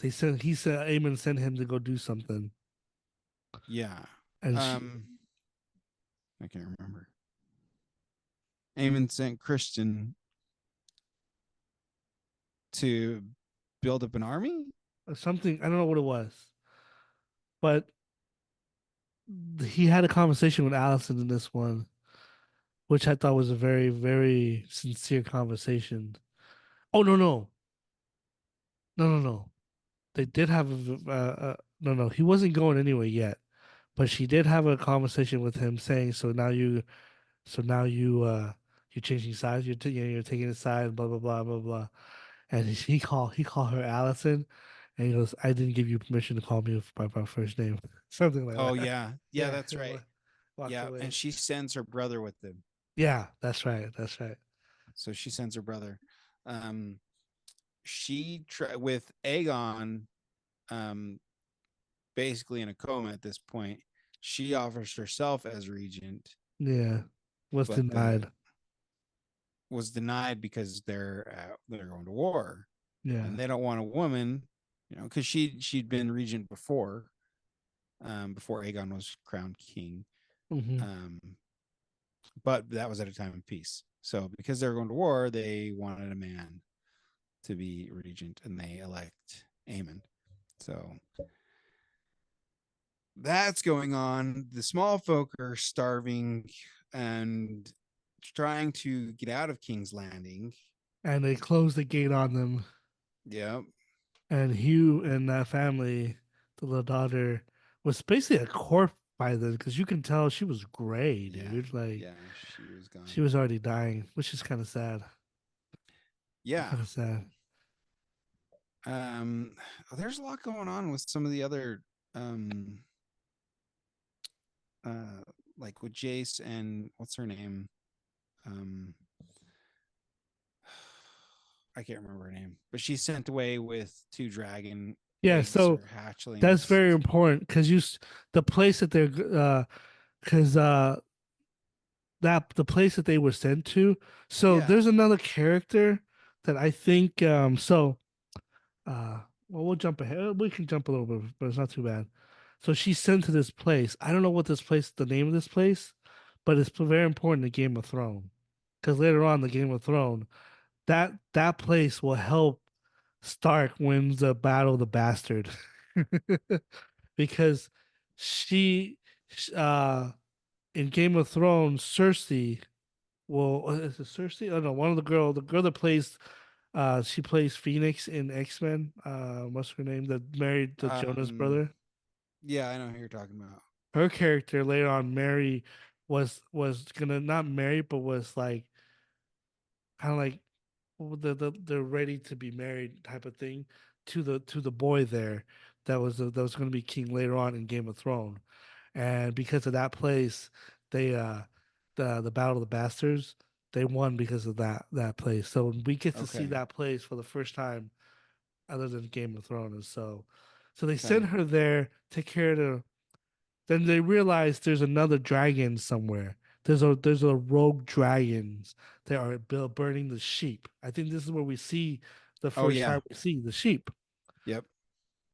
He said Aemon sent him to go do something. Yeah. And she Um I can't remember. Aemon sent Christian to build up an army. something, I don't know what it was, but he had a conversation with Allison in this one, which I thought was a very, very sincere conversation. Oh no. They did have no no. He wasn't going anywhere yet, but she did have a conversation with him saying, so now you're changing sides. You're taking his side. Blah blah blah blah blah. And he called her Allison, and he goes, I didn't give you permission to call me by my first name, something like Oh that. yeah. Yeah, Yeah, that's right. walked Yeah, and away. she sends her brother with them. Yeah, that's right. That's right. So she sends her brother. Um with Aegon um basically in a coma at this point. She offers herself as regent, Yeah, was but the denied. was denied because they're going to war and Yeah. they don't want a woman, because she'd been regent before Aegon was crowned king. Hmm. Um, but that was at a time of peace. So because they were going to war, they wanted a man to be regent, and they elect Aemon. So that's going on. The small folk are starving and trying to get out of King's Landing. And they closed the gate on them. Yep. And Hugh and that family, the little daughter, was basically a corpse by then because you can tell she was gray, Yeah. dude. Like Yeah. She was she gone. was already dying, which is kind of sad. Yeah. Kind of sad. Um, there's a lot going on with some of the other, um, uh, like with Jace and what's her name? Um, I can't remember her name, but she's sent away with two dragon Yeah, eggs so or that's hatchlings. very important because the place that they're because that the place that they were sent to. So Yeah. there's another character that I think well, we'll jump ahead. We can jump a little bit, but it's not too bad. So she's sent to this place. I don't know what this place, the name of this place, but it's very important in Game of Thrones. Because later on, the Game of Thrones, that place will help Stark wins the Battle of the Bastard. Because she, uh, in Game of Thrones, Cersei. Well, is it Cersei? Oh no, one of the girl that plays she plays Phoenix in X-Men. What's her name? That married the Jonas Um, brother. yeah, I know who you're talking about. Her character later on, Mary, was gonna not marry, but was like kind of like they're ready to be married type of thing to the boy there that was going to be king later on in Game of Thrones, and because of that place, they the Battle of the Bastards they won because of that place. So we get to see Okay. that place for the first time other than Game of Thrones. And so they send Okay. her there, take care of the then they realize there's another dragon somewhere. There's a rogue dragons that are burning the sheep. I think this is where we see the Oh first yeah. time we see the sheep. Yep.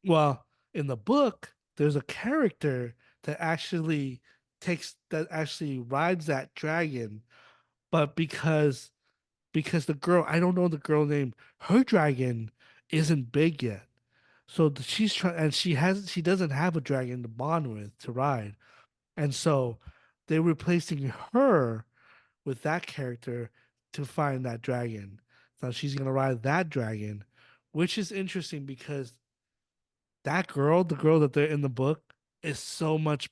Well, in the book, there's a character that actually rides that dragon, but because the girl I don't know the girl name, her dragon isn't big yet. So she's trying and she doesn't have a dragon to bond with to ride. And so they're replacing her with that character to find that dragon. So she's gonna ride that dragon, which is interesting because that girl, the girl that they're in the book, is so much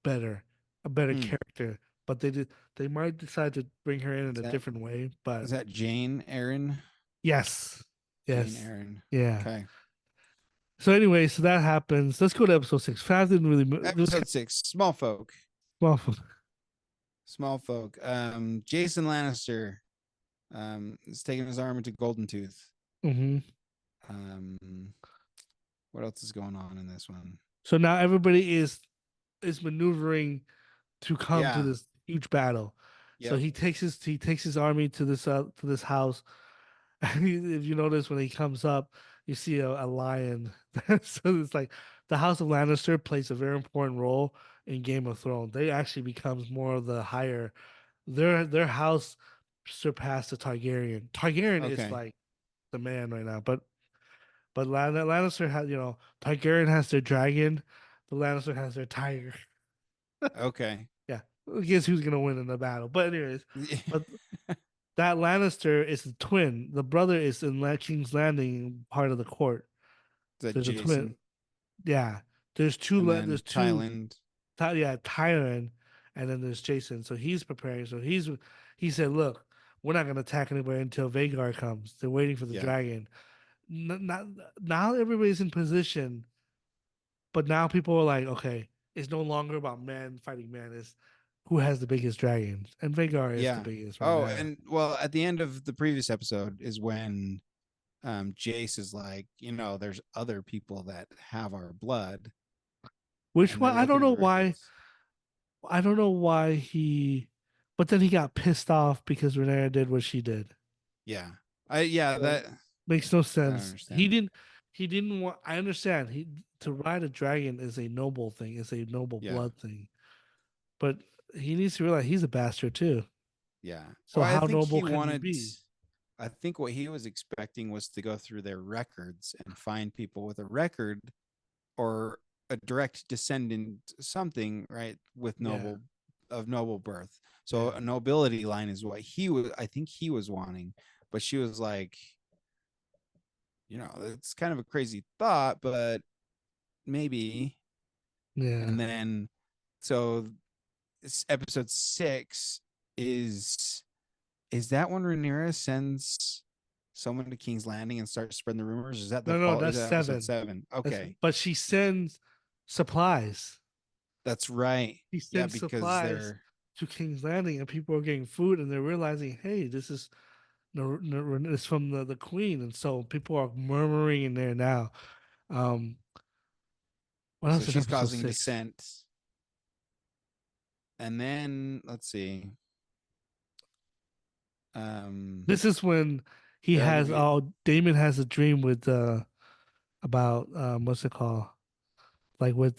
better, a better Hmm. character. But they might decide to bring her in Is a that different way. But is that Jane Aaron? yes, Jane yes, Aaron. yeah. Okay. So anyway, so that happens. Let's go to episode six. Fast didn't really. It was kind Episode 6, Small Folk. of well. Small Folk. Jason Lannister is taking his arm into Golden Tooth. Mhm. Um, what else is going on in this one? So now everybody is maneuvering to come to Yeah. this huge battle. So Yep. he takes his army to this house. If you notice when he comes up, you see a lion. So it's like the House of Lannister plays a very important role in Game of Thrones. They actually becomes more of the higher their house surpassed the Targaryen. Targaryen is Okay. like the man right now, but Lannister has Targaryen has their dragon, the Lannister has their tiger. Okay. Yeah, guess who's gonna win in the battle? But anyways, but that Lannister is the twin. The brother is in King's Landing, part of the court. Is that There's a twin. Jason? Yeah, And there's then two. Thailand. Yeah, Tyrion, and then there's Jason. So he's preparing. He said, "Look, we're not gonna attack anybody until Vagar comes. They're waiting for the Yeah. dragon. Not now everybody's in position, but now people are like, okay, it's no longer about man fighting man. It's who has the biggest dragons, and Vagar is the Yeah. biggest right Oh, now. and well, at the end of the previous episode is when Jace is like, there's other people that have our blood Which and they're one? looking in the records. I don't know why but then he got pissed off because Rhaenyra did what she did. Yeah. Yeah, So that makes no I don't sense. understand. He didn't want. I understand. To ride a dragon is a noble thing. It's a noble Yeah. blood thing. But he needs to realize he's a bastard too. Yeah. So Well, how noble can he be? I think what he was expecting was to go through their records and find people with a record or a direct descendant something, right, with Yeah, noble birth. So yeah, a nobility line is what I think he was wanting, but she was like, it's kind of a crazy thought, but maybe. yeah. And then so episode 6 is is that when Rhaenyra sends someone to King's Landing and starts spreading the rumors? Is that the No, is that's that episode seven. 7? Okay. But she sends supplies. That's right. She Yeah, sends because supplies they're to King's Landing, and people are getting food, and they're realizing, hey, It's from the queen, and so people are murmuring in there now. Um, what So else in she's episode causing six? dissent. And then let's see. Um This is when he they're has Damon has a dream with about what's it called? Like with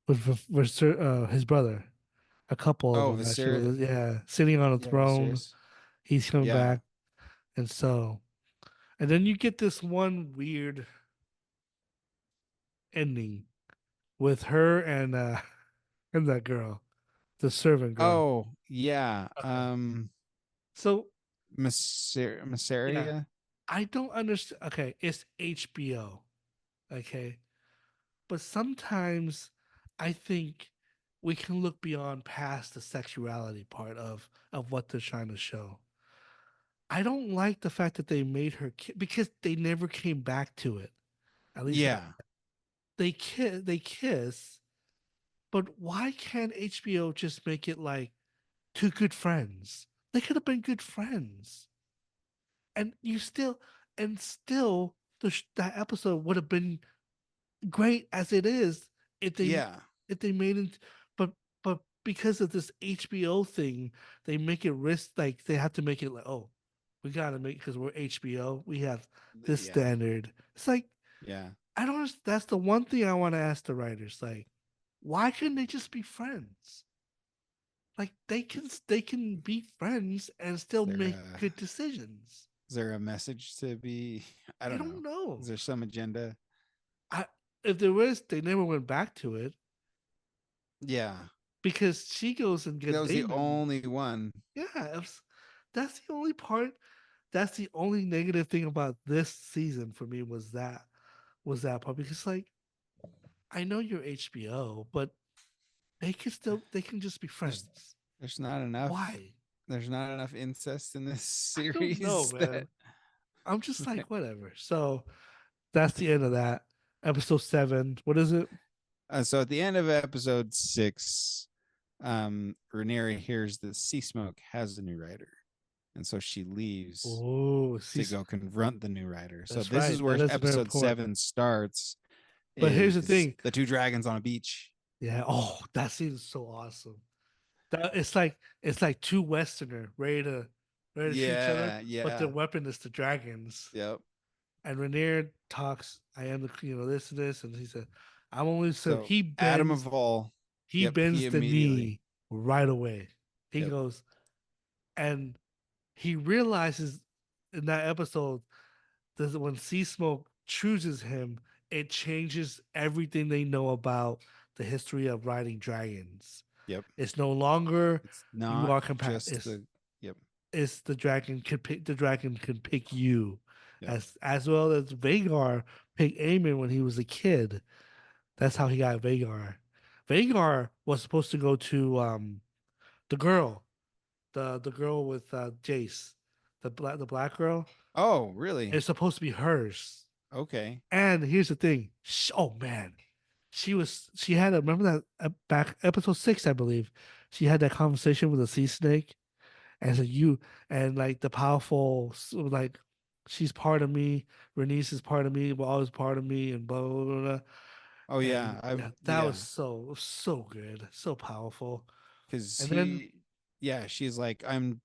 his brother. A couple of oh, them Viser actually. Yeah, sitting on a yeah, throne. Viserys. He's coming Yeah. back, and so and then you get this one weird ending with her and and that girl, the servant girl. Oh, yeah. Okay. So yeah, Masseria. I don't understand. Okay, it's HBO. Okay, but sometimes I think we can look beyond past the sexuality part of what they're trying to show. I don't like the fact that they made her because they never came back to it. At least not Yeah. they kiss, but why can't HBO just make it like two good friends? They could have been good friends, and you still and still that episode would have been great as it is if they Yeah. if they made it, but because of this HBO thing, they make it risk like they have to make it like, oh, we gotta make because we're HBO, we have this Yeah. standard. It's like Yeah. I don't. That's the one thing I want to ask the writers. Like, why couldn't they just be friends? Like they can be friends and Is still there make a good decisions. is there a message to be I I don't don't know. Is know. there some agenda? I if there was, they never went back to it Yeah. because she goes and That get was the Damon. only one. Yeah, that's the only part. That's the only negative thing about this season for me was that part because like I know you're HBO, but they can just be There's friends. there's not enough Why? there's not enough incest in this I don't know, series that man. I'm just like whatever. So that's the end of that. Episode 7. What is it? so at the end of episode 6, Rhaenyra hears that Sea Smoke has a new writer, and so she leaves Oh, to go confront the new writer. So that's this is right. where That is very episode important. 7 starts, But here's the is thing. the two dragons on a beach. Yeah. Oh, that scene is so awesome. That it's like two Westerner ready to shoot each other, Yeah, but their yeah. weapon is the dragons. Yep. And Rainier talks, I am the this and this, and he said, I'm only so So Adam of all, he yep, he bends the immediately, knee right away. He yep, goes, and he realizes in that episode that when Sea Smoke chooses him, it changes everything they know about the history of riding dragons. yep. It's no longer It's you not are compat. just the, yep, It's the dragon can pick you, yep, as well as Vagar picked Aemon when he was a kid. That's how he got Vagar. Vagar was supposed to go to the girl, the girl with Jace, the black girl. oh really? It's supposed to be hers. Okay. And here's the thing. Oh man, she had a remember that back episode 6, I believe. She had that conversation with the sea snake, and so you and like the powerful like she's part of me. Renice is part of me. We're always part of me, and blah blah blah. Blah. Oh And yeah, yeah, that was yeah, so good, so powerful. because And then yeah, she's like, I'm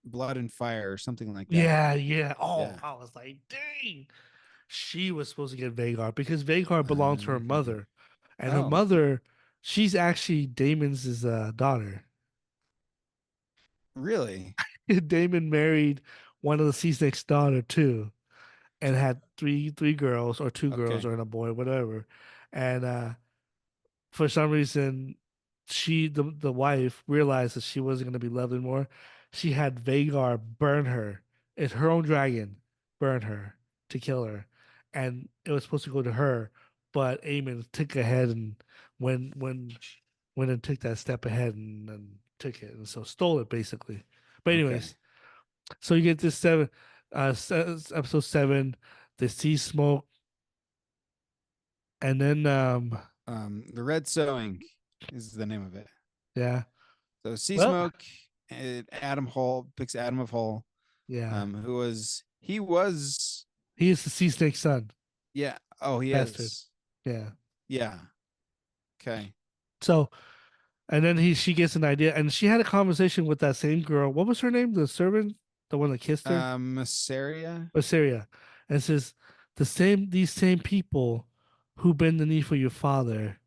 blood and fire or something like that. yeah, yeah. Oh, Yeah. I was like, dang. She was supposed to get Vagar because Vagar belonged to her mother, and her Oh, mother, she's actually Damon's daughter. really? Damon married one of the Sea Snake's daughter too, and had three girls or two girls Okay. or a boy, whatever. And for some reason, the wife realized that she wasn't going to be loved anymore. She had Vagar burn her. It's her own dragon, burn her to kill her, and it was supposed to go to her, but Aemon took ahead and when and took that step ahead and took it and so stole it basically. But Okay. anyways, so you get this episode 7, the sea smoke, and then The Red Sewing is the name of it. yeah, So Sea well Smoke. Adam Hall picks Adam of Hall, Yeah, who was he was he is the sea snake's son, yeah. Oh, he bastard. is. Yeah. Yeah. Okay. So, and then she gets an idea, and she had a conversation with that same girl. What was her name? The servant, the one that kissed her, Masseria. Syria, and says these same people who bend the knee for your father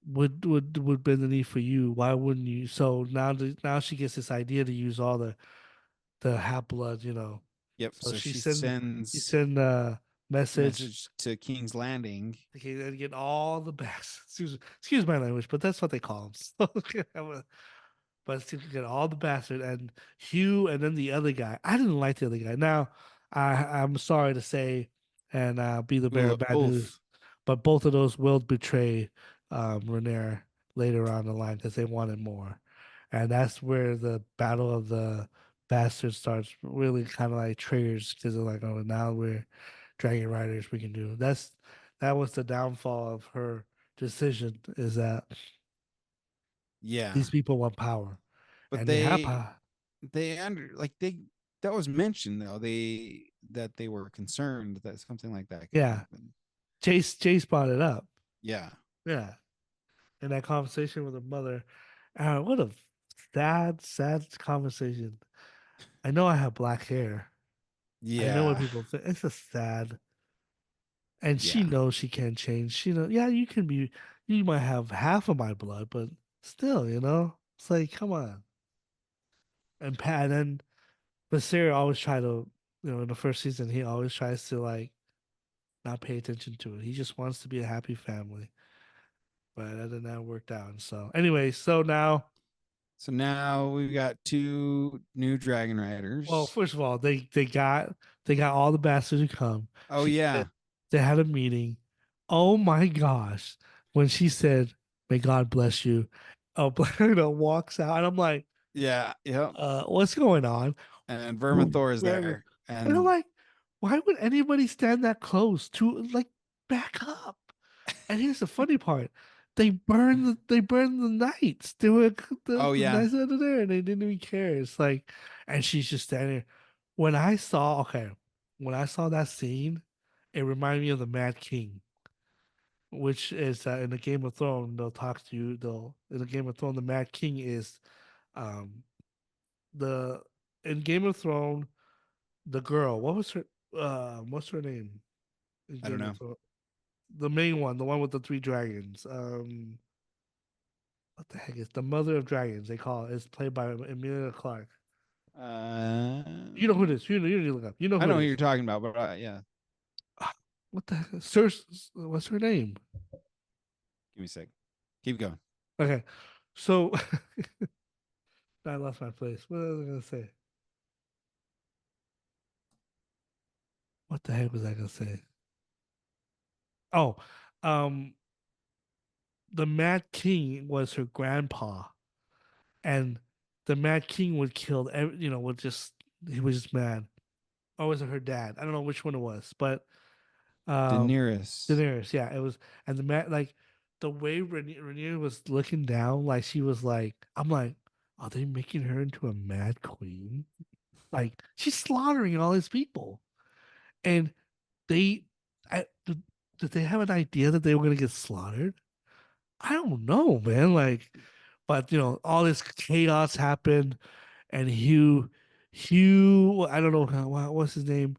would bend the knee for you. Why wouldn't you? So now she gets this idea to use all the half blood, you know. Yep. So So she she sends send a message message to King's Landing. okay, and get all the best. Excuse my language, but that's what they call them. So, but to get all the bastard and Hugh and then the other guy. I didn't like the other guy. Now, I'm sorry to say, and be the bearer of bad news, Ulf. but both of those will betray Rhaenyra later on the line because they wanted more, and that's where the battle of the bastards starts. Really, kind of like triggers because they're like, oh, now we're dragon riders. We can do that was the downfall of her decision is that Yeah. these people want power But and they have power. they under like they that was mentioned though. That they were concerned that something like that could Yeah. happen. Chase brought it up. Yeah. Yeah. In that conversation with her mother. What a sad conversation. I know I have black hair. I know what Yeah. people think. It's just sad. And she Yeah. knows she can't change. She know, yeah, you might have half of my blood, but still, it's like, come on. And Pat, and Sarah always try to, in the first season, he always tries to like not pay attention to it. He just wants to be a happy family. But that did not work out. So anyway, so now, So now we've got two new Dragon well, Riders. first of all, they got all the bastards to come. Oh yeah. They had a meeting. Oh my gosh, when she said, "May God bless you," Black Widow walks out, and I'm like, Yeah. Yep. what's going on? And Ooh, Vermithor is Dragon. there. And I'm And like, why would anybody stand that close to like back up? And here's the funny part. They burned the knights. They were oh the yeah. knights under there and they didn't even care. It's like and she's just standing there. When I saw okay, when I saw that scene, it reminded me of the Mad King, which is in the Game of Thrones, they'll talk to you, they'll in the Game of Thrones, the Mad King is um the in Game of Thrones, the girl, what's her name in I don't Game of know. Thrones? The main one, the one with the three dragons. What the heck is the Mother of Dragons? They call it. It's played by Emilia Clarke. Uh, You know who it is. You need to look up. You know I who know it who you're is. talking about, but yeah. Ah, what the heck? Sir, what's her name? Give me a sec. Keep going. Okay, so I lost my place. What was I gonna say? What the heck was I gonna say? Oh, um, the Mad King was her grandpa, and the Mad King would kill. Would just he was just mad. Or was it her dad? I don't know which one it was, but Daenerys. Daenerys, yeah, it was, and the man like the way Rhaenyra was looking down, like she was like, I'm like, are they making her into a mad queen? Like she's slaughtering all these people, and they, did they have an idea that they were gonna get slaughtered? I don't know, man. Like, but all this chaos happened, and I don't know what's his name,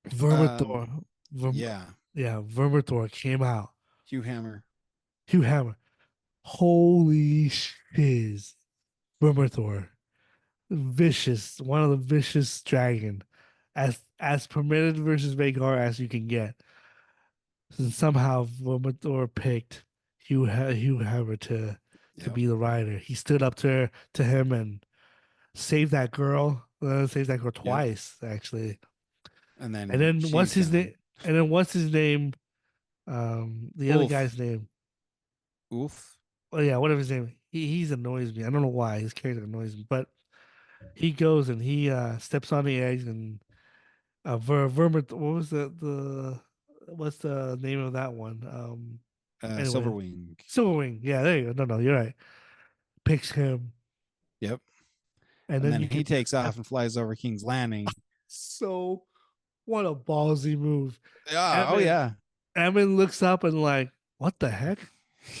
Um, Vermithor, yeah. yeah, Vermithor came out. Hugh Hammer. Hugh Hammer. Holy shiz. Vermithor. Vicious. One of the vicious dragon. As permitted versus Vagar as you can get. And somehow Vermithor picked Hugh Hammer to Yep. be the rider. He stood up to him and saved that girl. Saved that girl Yep. twice, actually. And And then then what's she's his gone. name? And then what's his name? The other Ulf. guy's name. Ulf. Oh yeah, whatever his name. He's annoys me. I don't know why his character annoys me, but he goes and he steps on the eggs and Vermont. What was the what's the name of that one? Anyway, Silverwing. Silverwing. Yeah, there you go. No, you're right. Picks him, Yep. And And then then you he get this takes off and flies over King's Landing. so what a ballsy move. Yeah. Oh Evan yeah. Evan looks up and like, what the heck?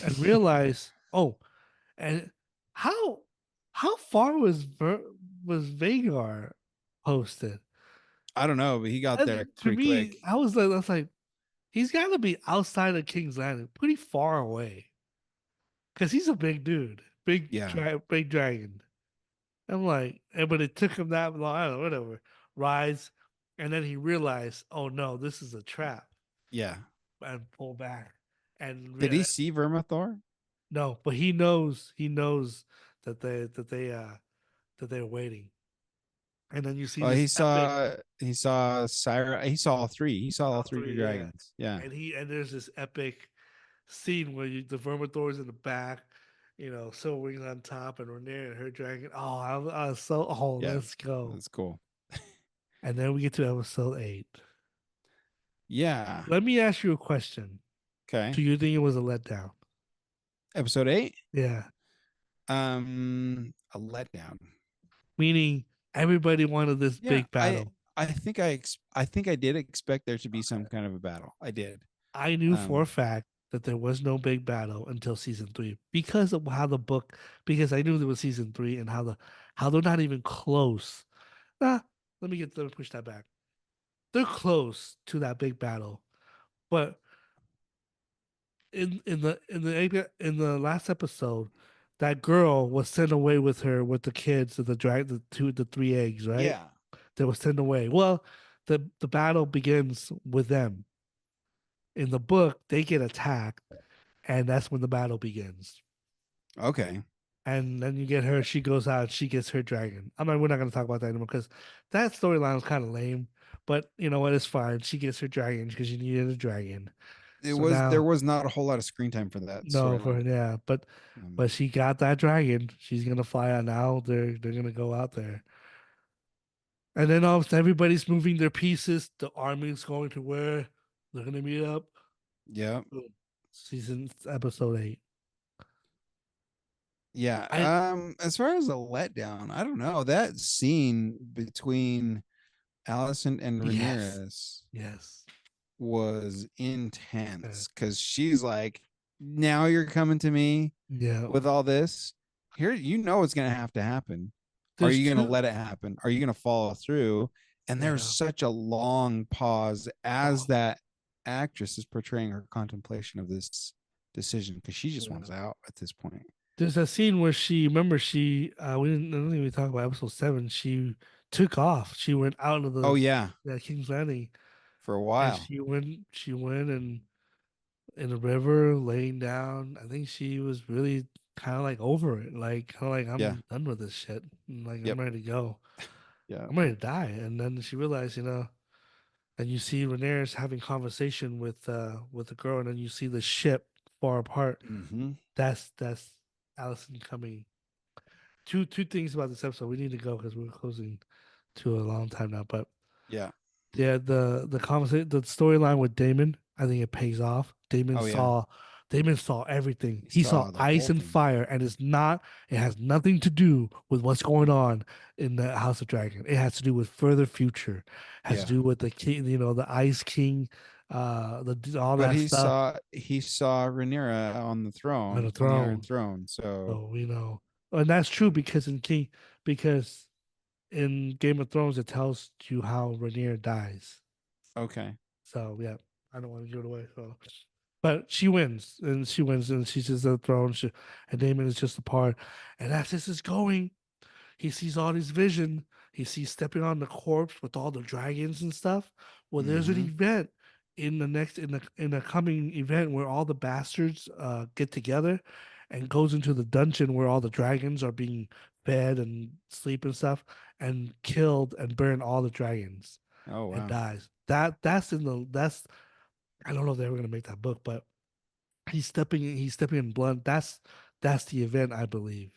And realize, oh, and how how far was Vagar posted? I don't know, but he got there To pretty me, quick. I was like, he's got to be outside of King's Landing, pretty far away, because he's a big dude, Yeah. big dragon. I'm like, but it took him that long. I don't know, whatever. Rise, and then he realized, oh no, this is a trap, Yeah. and pull back. And Did he see Vermithor? no, but he knows that that they're waiting. And then you see Well, this epic he saw Syra. He saw all three. He saw all top three three, yeah. dragons. Yeah. And there's this epic scene where the Vermithor's in the back, Silverwing's on top, and Rhaenyra and her dragon. Oh, I was so Yeah. let's go. That's cool. And then we get to episode 8. Yeah. Let me ask you a question. Okay. Do you think it was a letdown? Episode 8. Yeah. A letdown. Meaning everybody wanted this Yeah. big battle. I think I did expect there to be some kind of a battle. I did. I knew for a Um. fact that there was no big battle until season 3 because of how the book, because I knew there was season 3 and how they're not even close. Ah, let me push that back. They're close to that big battle, but in the last episode, that girl was sent away with her with the kids and the 3 eggs, right? Yeah. They were sent away. Well, the battle begins with them. In the book, they get attacked, and that's when the battle begins. Okay. And then you get her, she goes out, she gets her dragon. I mean, we're not going to talk about that anymore because that storyline was kind of lame. But you know what? It's fine. She gets her dragon because she needed a dragon. So There now, was not a whole lot of screen time for that no, for storyline. yeah, but Um, she got that dragon. She's gonna fly out now. They're gonna go out there, and then all of a sudden everybody's moving their pieces. The army's going to where they're gonna meet up. yeah. Boom. Season episode 8. Yeah. I As far as a letdown, I don't know. That scene between Allison and yes, Ramirez yes, was uh, intense because she's like, now you're coming to me yeah. with all this. Here, you know it's gonna have to happen. Are There's you gonna two. let it happen? Are you gonna follow through? And there's Yeah. such a long pause as Oh, that actress is portraying her contemplation of this decision because she just wants yeah. out at this point. There's a scene where she remember she we didn't I don't even talk about episode 7. She took off. She went out of Oh yeah, the King's Landing, for a and while. she went and in the river laying down. I think she was really kind of like over it, like kind of like Yeah. I'm done with this shit. Like I'm Yep. ready to go. Yeah. I'm ready to die. And then she realized, and you see Rhaenyra's having conversation with the girl, and then you see the ship far apart. Mm-hmm. That's Allison coming. Two things about this episode. We need to go because we're closing to a long time now. But Yeah. yeah, the conversation, the storyline with Damon, I think it pays off. Oh yeah. Damon saw everything. He He saw saw the ice whole and thing. fire, and it has nothing to do with what's going on in the House of Dragon. It has to do with further future. It has to Yeah. do with the king, the Ice King, all But that stuff he saw Rhaenyra on the on the throne, on the Iron throne. Throne. So So we know, and that's true because in Game of Thrones it tells you how Rhaenyra dies. okay. So yeah, I don't want to give it away. So, but she wins, and she's just the throne. And Damon is just a part. And as this is going, he sees all this vision. He sees stepping on the corpse with all the dragons and stuff. Well, there's an Mm-hmm. event in the coming event where all the bastards get together and goes into the dungeon where all the dragons are being fed and sleep and stuff and killed and burn all the dragons Oh and wow. dies. That's I don't know if they were gonna make that book, but he's stepping in blood. That's the event, I believe.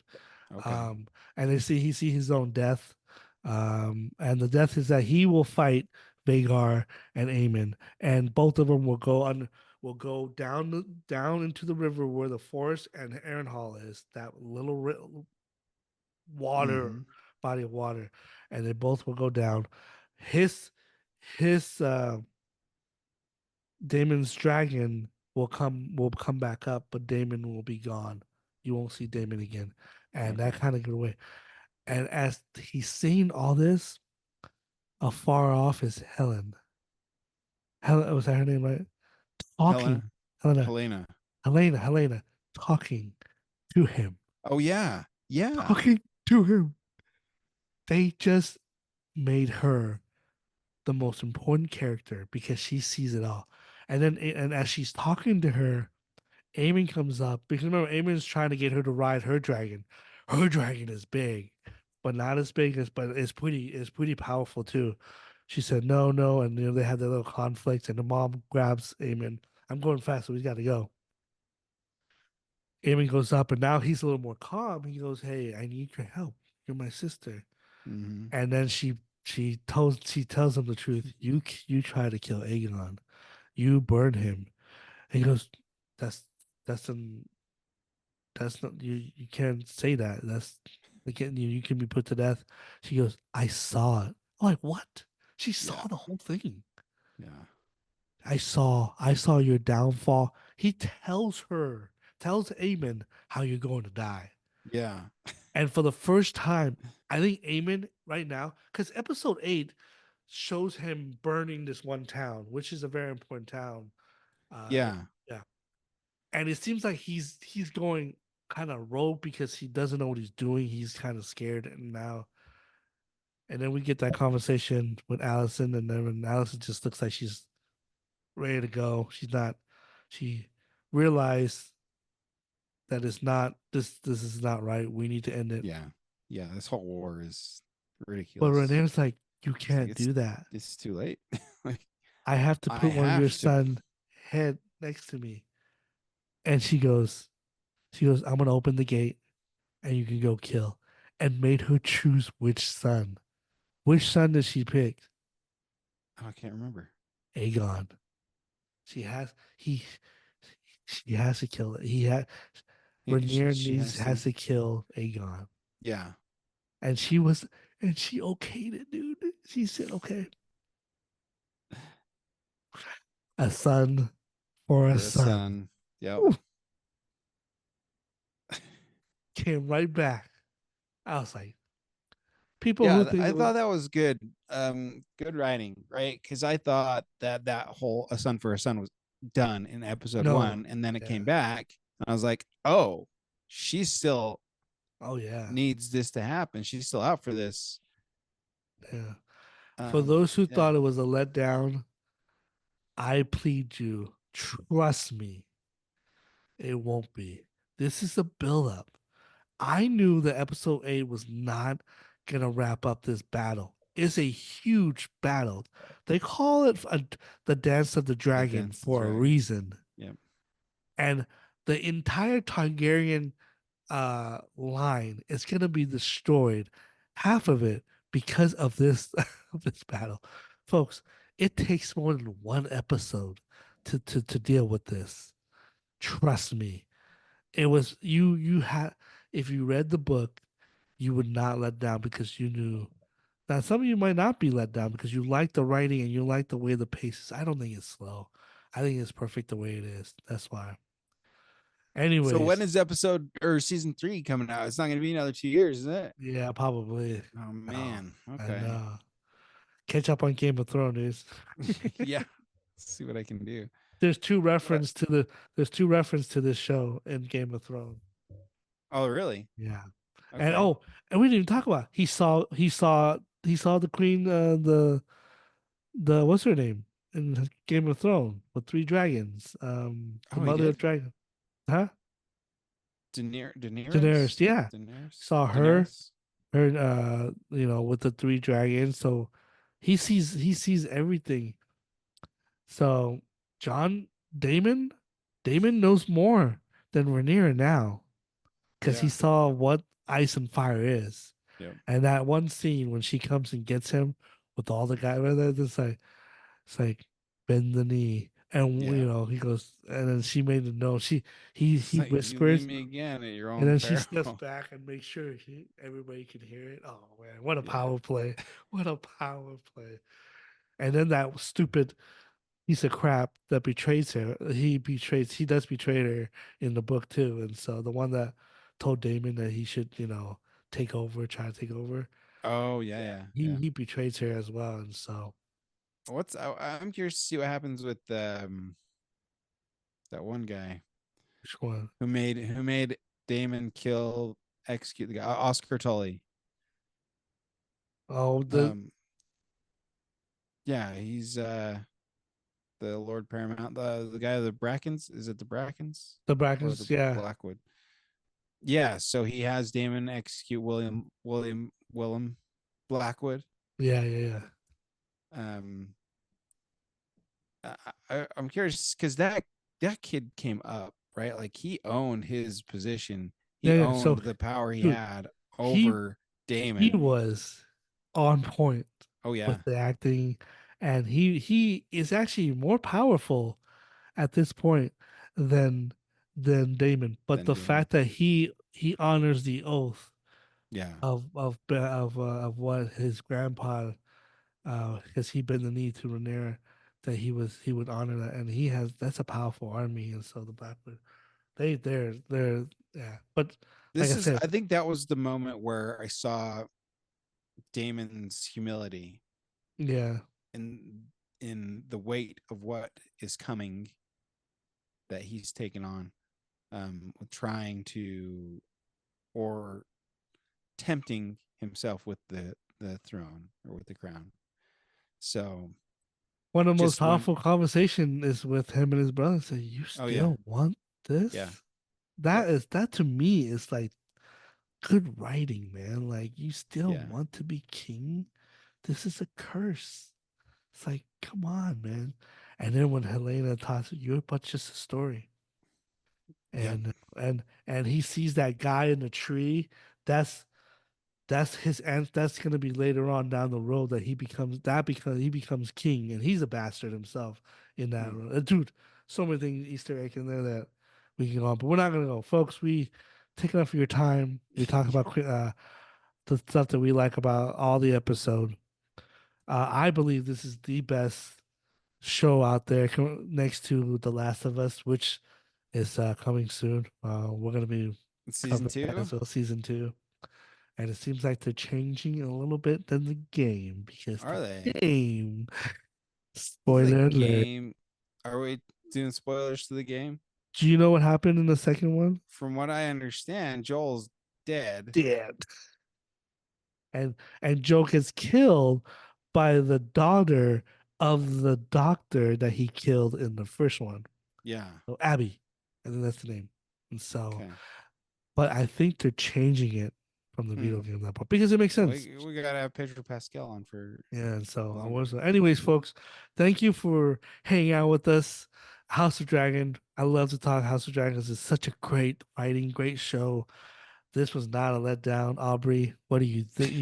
Okay. Um, and he see his own death. And the death is that he will fight Vagar and Aemon, and both of them will go down into the river where the forest and Aaron Hall is. That little water Mm-hmm. body of water, and they both will go down. His Damon's dragon will come back up, but Damon will be gone. You won't see Damon again, and that Okay. kind of get away. And as he's seeing all this, afar off is Helen. Helen, was that her name, right? Talking, Helena. Helena, Helena. Helena, talking to him, Oh yeah. Yeah. talking to him. They just made her the most important character because she sees it all. And as she's talking to her, Eamon comes up because remember, Eamon's trying to get her to ride her dragon. Her dragon is big, but not as big as, but it's pretty powerful too. She said no, no, and they had their little conflict, and the mom grabs Eamon. I'm going fast, so we got to go. Eamon goes up, and now he's a little more calm. He goes, "Hey, I need your help. You're my sister." Hmm. And then she tells him the truth. You try to kill Aegon. You burn him. And he goes, "That's that's an that's not you can't say that. That's again you can be put to death." She goes, "I saw it." I'm like, what? She Yeah. saw the whole thing. Yeah. I saw your downfall. He tells Aemon how you're going to die. Yeah. And for the first time, I think Aemon right now, because episode 8 shows him burning this one town, which is a very important town. Yeah. Yeah, and it seems like he's going kind of rogue because he doesn't know what he's doing. He's kind of scared, and now, and then we get that conversation with Allison, and then when Allison just looks like she's ready to go. She's not. She realized that it's not this. This is not right. We need to end it. Yeah. Yeah. This whole war is But ridiculous. Renee's like, you It's like can't do that. it's too late. Like I have to I put one of your have to. son head next to me. And she goes, I'm gonna open the gate and you can go kill. And made her choose which son. Which son did she pick? Oh, I can't remember. Aegon. She has he she has to kill it. He had Rhaenyra She has has to. to kill Aegon. Yeah. And she was and she okayed it, dude. She said, okay, a son for a For a son. son. Yep. Whew, came right back. I was like, people who Yeah, think I it was thought that was good. Good writing, right? Because I thought that that whole "A Son for a Son" was done in episode no, one, and then it came yeah, back, and I was like, oh, she still oh yeah, needs this to happen. She's still out for this. yeah. For those who Yeah, thought it was a letdown, I plead you, trust me, it won't be. This is a build-up. I knew that episode 8 was not gonna wrap up this battle. It's a huge battle. They call it the Dance of the the Dragon Dance of the for a Dragon. reason. Yep. And the entire Targaryen line is gonna be destroyed, half of it because of this of this battle. Folks, it takes more than one episode to deal with this. Trust me. It was you had if you read the book, you would not let down because you knew. Now some of you might not be let down because you like the writing and you like the way the pace is. I don't think it's slow. I think it's perfect the way it is. That's why. So when Anyways, is episode or season 3 coming out? It's not going to be another 2 years, is it? yeah, probably. Oh Oh, man. I Okay. know. Catch up on Game of Thrones. Yeah. See what I can do. There's two But reference to the there's two reference to this show in Game of Thrones. oh, really? Yeah. And Okay. oh, and we didn't even talk about he saw the queen the what's her name in Game of Thrones with three dragons. The Oh, he mother of did. dragons. Huh? Daenerys, Daenerys, yeah. Daenerys, Saw her Daenerys. with the three dragons. So he sees everything. So John Damon Damon knows more than Rhaenyra now because he Yeah. saw what ice and fire is. Yep. And that one scene when she comes and gets him with all the guys, it's like bend the knee, And Yeah. he goes, and then she made the note. It's He like, if you leave whispers, me again at your and own then she steps peril. back and makes sure everybody can hear it. Oh man, what a Yeah. power play! What a power play! And then that stupid piece of crap that betrays her. He does betray her in the book too. And so the one that told Damon that he should, try to take over. Oh yeah, Yeah. yeah, He yeah. he betrays her as well. And so I'm curious to see what happens with that one guy which one? who made Damon kill execute the guy, Oscar Tully. Oh, the Um, yeah, he's the Lord Paramount, the guy of the Brackens. Is it the Brackens the or the Brackens, yeah. Blackwood? Yeah, so he has Damon execute Willem Blackwood. Yeah, yeah, yeah. Um, I'm curious because that kid came up right, like he owned his position, he Yeah, yeah. owned So the power he dude, had he over he Damon. was on point Oh with yeah, the acting, and he is actually more powerful at this point than than Damon. But then the Damon. fact that he honors the oath Yeah, of what his grandpa, because he bent the knee to Rhaenyra, that he would honor that, and that's a powerful army, and so the Blackwood, they're yeah. But like this I is, said, I think that was the moment where I saw Damon's humility yeah. in the weight of what is coming that he's taken on, trying to, or tempting himself with the throne or with the crown. So One of the most just when, powerful conversation is with him and his brother. Say, you oh yeah, still want yeah, this? yep, That to me is like good writing, man. Like you still yeah, want to be king? This is a curse. It's like, come on, man. And then when Helena talks, you're but just a story. yep, And he sees that guy in the tree. That's that's his and that's gonna be later on down the road that he becomes king, and he's a bastard himself in that mm. dude. So many things Easter egg in there that we can go on, but we're not gonna go, folks. We take enough of your time. We talk about the stuff that we like about all the episode. I believe this is the best show out there next to The Last of Us, which is coming soon. We're gonna be Season covering that two, as well, season two. And it seems like they're changing a little bit than the game because are the they? game, The spoiler alert. game, are we doing spoilers to the game? Do you know what happened in the second one? From what I understand, Joel's dead. Dead. And Joe gets killed by the daughter of the doctor that he killed in the first one. Yeah, So Abby. I think that's the name. And so, okay. but I think they're changing it from the Hmm. video game that part because it makes sense. We gotta have Pedro Pascal on for Yeah, and so I longer. was. Anyways, folks, thank you for hanging out with us. House of Dragon. I love to talk House of Dragons. It's such a great writing, great show. This was not a letdown, Aubrey. What do you think?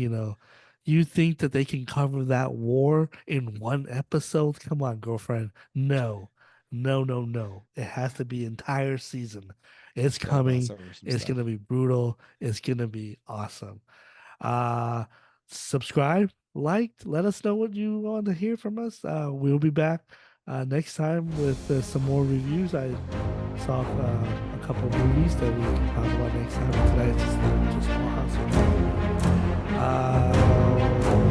You think that they can cover that war in one episode? Come on, girlfriend. No, no, no, no. It has to be entire season. It's Gotta coming. gloss over some It's stuff. gonna be brutal. It's gonna be awesome. Uh, Subscribe, like, let us know what you want to hear from us. We'll be back next time with some more reviews. I saw a couple of movies that we can talk about next time. Tonight it's just Small House of Dragons.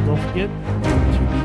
Don't forget to be